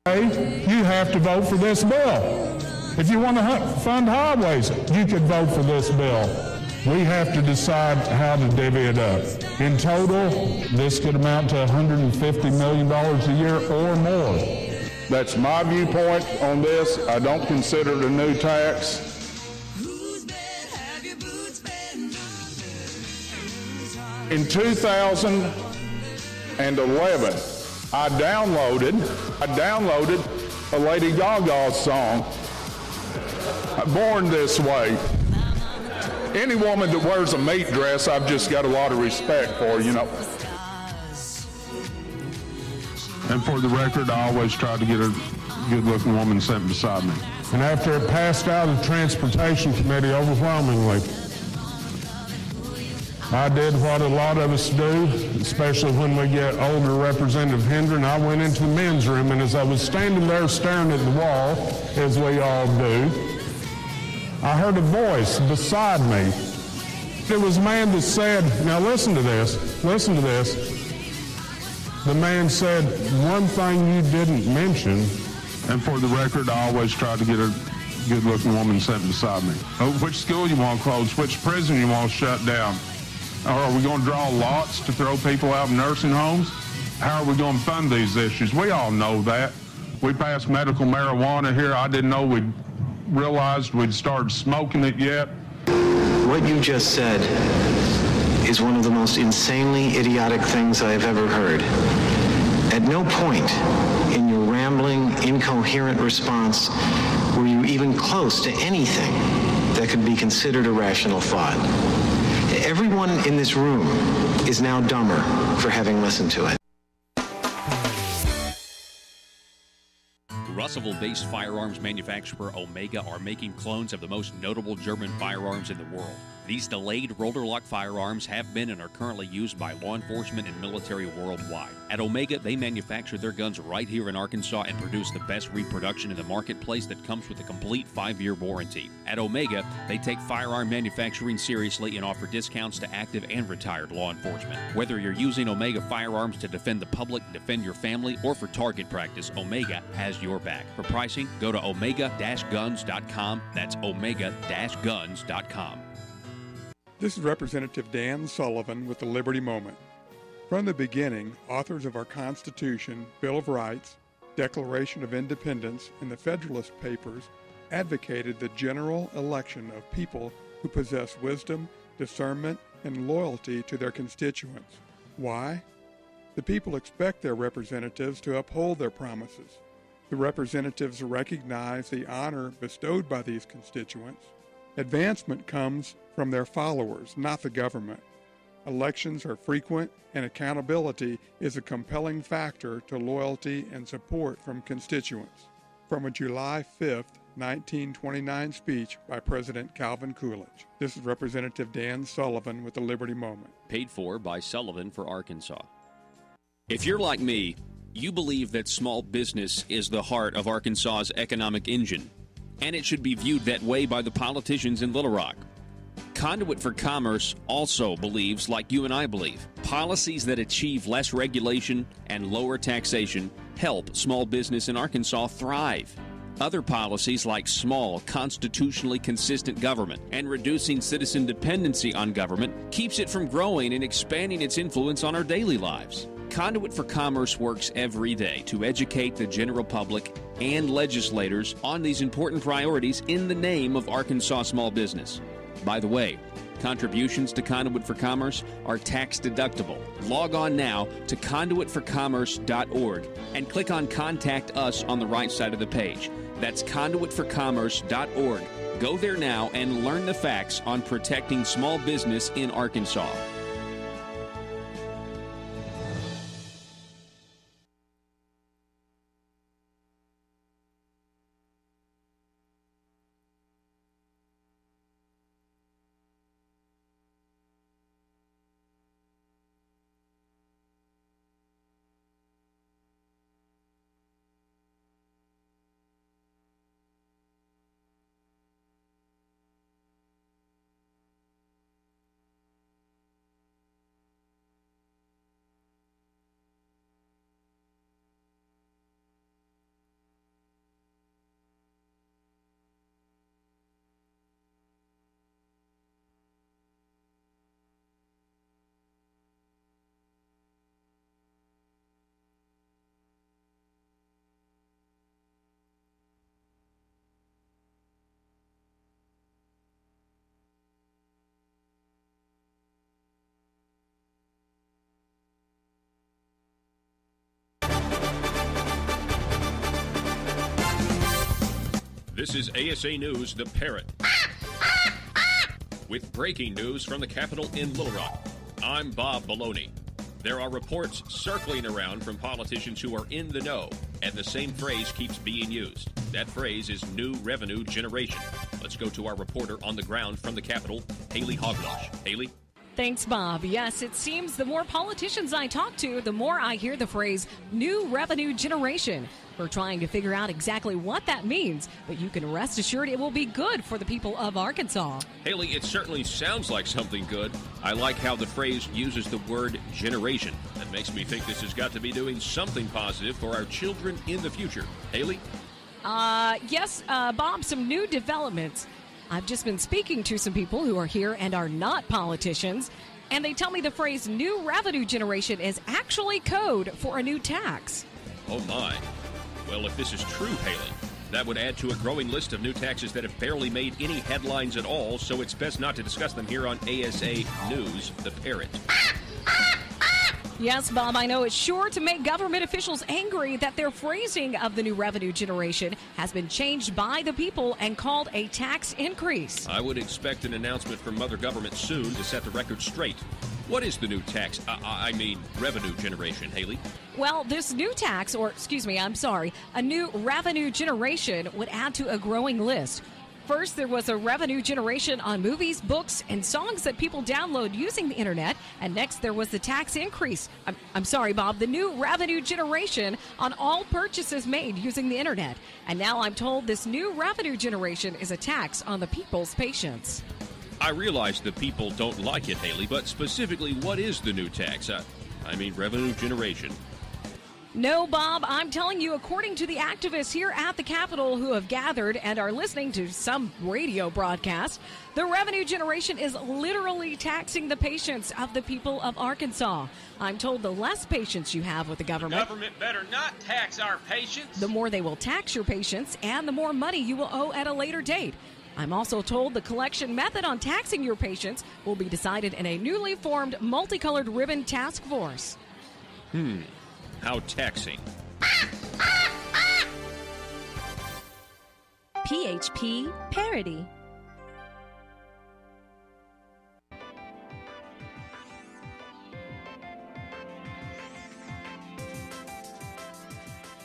You have to vote for this bill. If you want to fund highways, you could vote for this bill. We have to decide how to divvy it up. In total, this could amount to $150 million a year or more. That's my viewpoint on this. I don't consider it a new tax. In 2011, I downloaded a Lady Gaga song, Born This Way. Any woman that wears a meat dress, I've just got a lot of respect for, you know. And for the record, I always try to get a good-looking woman sitting beside me. And after it passed out of the Transportation Committee overwhelmingly, I did what a lot of us do, especially when we get older. Representative Hendren, I went into the men's room, and as I was standing there staring at the wall, as we all do, I heard a voice beside me. It was a man that said, now listen to this. The man said, one thing you didn't mention. And for the record, I always try to get a good-looking woman sitting beside me. Which school you want to close? Which prison you want to shut down? Or are we going to draw lots to throw people out in nursing homes? How are we going to fund these issues? We all know that. We passed medical marijuana here. I didn't know we'd realized we'd started smoking it yet. What you just said is one of the most insanely idiotic things I have ever heard. At no point in your rambling, incoherent response were you even close to anything that could be considered a rational thought. Everyone in this room is now dumber for having listened to it. Russellville-based firearms manufacturer Omega are making clones of the most notable German firearms in the world. These delayed rotor-lock firearms have been and are currently used by law enforcement and military worldwide. At Omega, they manufacture their guns right here in Arkansas and produce the best reproduction in the marketplace that comes with a complete 5-year warranty. At Omega, they take firearm manufacturing seriously and offer discounts to active and retired law enforcement. Whether you're using Omega firearms to defend the public, defend your family, or for target practice, Omega has your back. For pricing, go to omega-guns.com. That's omega-guns.com. This is Representative Dan Sullivan with the Liberty Moment. From the beginning, authors of our Constitution, Bill of Rights, Declaration of Independence, and the Federalist Papers advocated the general election of people who possess wisdom, discernment, and loyalty to their constituents. Why? The people expect their representatives to uphold their promises. The representatives recognize the honor bestowed by these constituents. Advancement comes from their followers, not the government. Elections are frequent, and accountability is a compelling factor to loyalty and support from constituents. From a July 5th, 1929 speech by President Calvin Coolidge. This is Representative Dan Sullivan with the Liberty Moment. Paid for by Sullivan for Arkansas. If you're like me, you believe that small business is the heart of Arkansas's economic engine, and it should be viewed that way by the politicians in Little Rock. Conduit for Commerce also believes, like you and I believe, policies that achieve less regulation and lower taxation help small business in Arkansas thrive. Other policies like small, constitutionally consistent government and reducing citizen dependency on government keeps it from growing and expanding its influence on our daily lives. Conduit for Commerce works every day to educate the general public and legislators on these important priorities in the name of Arkansas small business. By the way, contributions to Conduit for Commerce are tax deductible. Log on now to conduitforcommerce.org and click on Contact Us on the right side of the page. That's conduitforcommerce.org. Go there now and learn the facts on protecting small business in Arkansas. This is ASA News, The Parrot, with breaking news from the Capitol in Little Rock. I'm Bob Maloney. There are reports circling around from politicians who are in the know, and the same phrase keeps being used. That phrase is new revenue generation. Let's go to our reporter on the ground from the Capitol, Haley Hogwash. Haley? Thanks, Bob. Yes, it seems the more politicians I talk to, the more I hear the phrase new revenue generation. We're trying to figure out exactly what that means, but you can rest assured it will be good for the people of Arkansas. Haley, it certainly sounds like something good. I like how the phrase uses the word generation. That makes me think this has got to be doing something positive for our children in the future. Haley? Yes, Bob, some new developments. I've just been speaking to some people who are here and are not politicians, and they tell me the phrase new revenue generation is actually code for a new tax. Oh, my. Well, if this is true, Haley, that would add to a growing list of new taxes that have barely made any headlines at all, so it's best not to discuss them here on ASA News, the Parrot. Yes, Bob, I know it's sure to make government officials angry that their phrasing of the new revenue generation has been changed by the people and called a tax increase. I would expect an announcement from Mother Government soon to set the record straight. What is the new tax, revenue generation, Haley? Well, this new tax, a new revenue generation would add to a growing list. First, there was a revenue generation on movies, books, and songs that people download using the internet. And next, there was the tax increase. I'm sorry, Bob, the new revenue generation on all purchases made using the internet. And now I'm told this new revenue generation is a tax on the people's patience. I realize the people don't like it, Haley, but specifically, what is the new tax? Revenue generation. No, Bob, I'm telling you, according to the activists here at the Capitol who have gathered and are listening to some radio broadcast, the revenue generation is literally taxing the patience of the people of Arkansas. I'm told the less patience you have with the government, The government better not tax our patience. The more they will tax your patience and the more money you will owe at a later date. I'm also told the collection method on taxing your patients will be decided in a newly formed multicolored ribbon task force. How taxing. PHP Parody.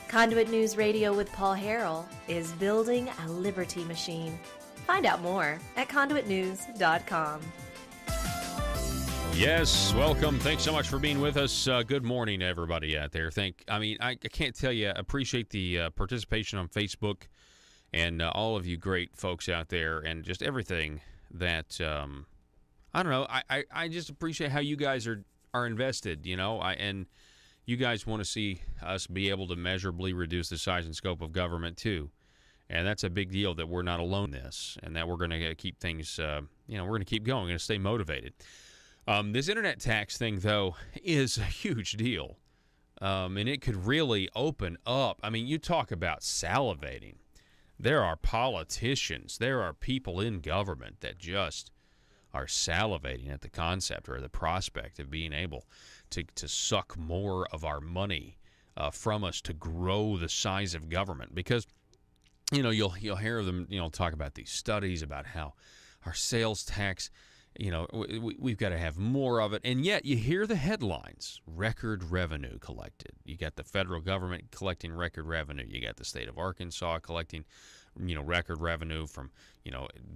Conduit News Radio with Paul Harrell is building a liberty machine. Find out more at conduitnews.com. Yes, welcome. Thanks so much for being with us. Good morning to everybody out there. I can't tell you, appreciate the participation on Facebook and all of you great folks out there and just everything that, I just appreciate how you guys are invested, and you guys want to see us be able to measurably reduce the size and scope of government too. And that's a big deal that we're not alone in this and that we're going to keep things, we're going to keep going, we're going to stay motivated. This internet tax thing, though, is a huge deal, and it could really open up. You talk about salivating. There are politicians, there are people in government that just are salivating at the concept or the prospect of being able to suck more of our money from us to grow the size of government. Because, you'll hear them, talk about these studies about how our sales tax, we've got to have more of it. And yet you hear the headlines, record revenue collected. You got the federal government collecting record revenue. You got the state of Arkansas collecting, record revenue from,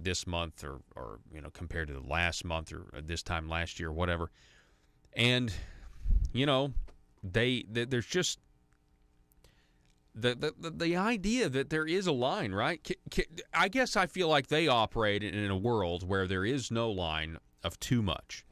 this month or compared to the last month or this time last year, whatever. And, there's just the idea that there is a line, right? I guess I feel like they operate in a world where there is no line of too much.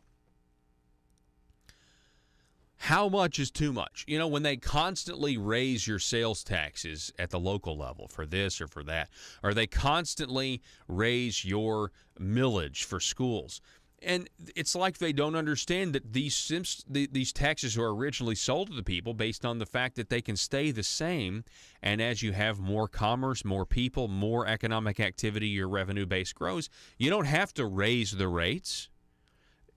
How much is too much? When they constantly raise your sales taxes at the local level for this or for that, or they constantly raise your millage for schools. And it's like they don't understand that these taxes are originally sold to the people based on the fact that they can stay the same. And as you have more commerce, more people, more economic activity, your revenue base grows. You don't have to raise the rates.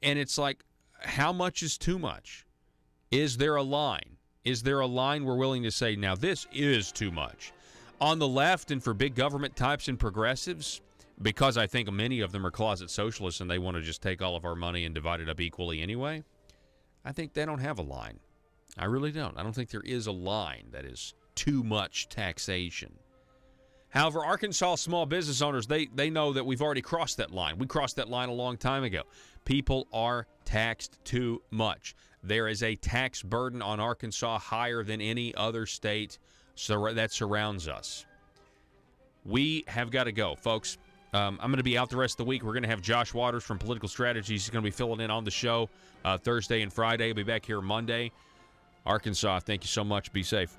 And it's like, how much is too much? Is there a line? Is there a line we're willing to say, now this is too much? On the left and for big government types and progressives, because I think many of them are closet socialists and they want to just take all of our money and divide it up equally anyway, I think they don't have a line. I really don't. I don't think there is a line that is too much taxation. However, Arkansas small business owners, they know that we've already crossed that line. We crossed that line a long time ago. People are taxed too much. There is a tax burden on Arkansas higher than any other state that surrounds us. We have got to go, folks. I'm going to be out the rest of the week. We're going to have Josh Waters from Political Strategies. He's going to be filling in on the show Thursday and Friday. He'll be back here Monday. Arkansas, thank you so much. Be safe.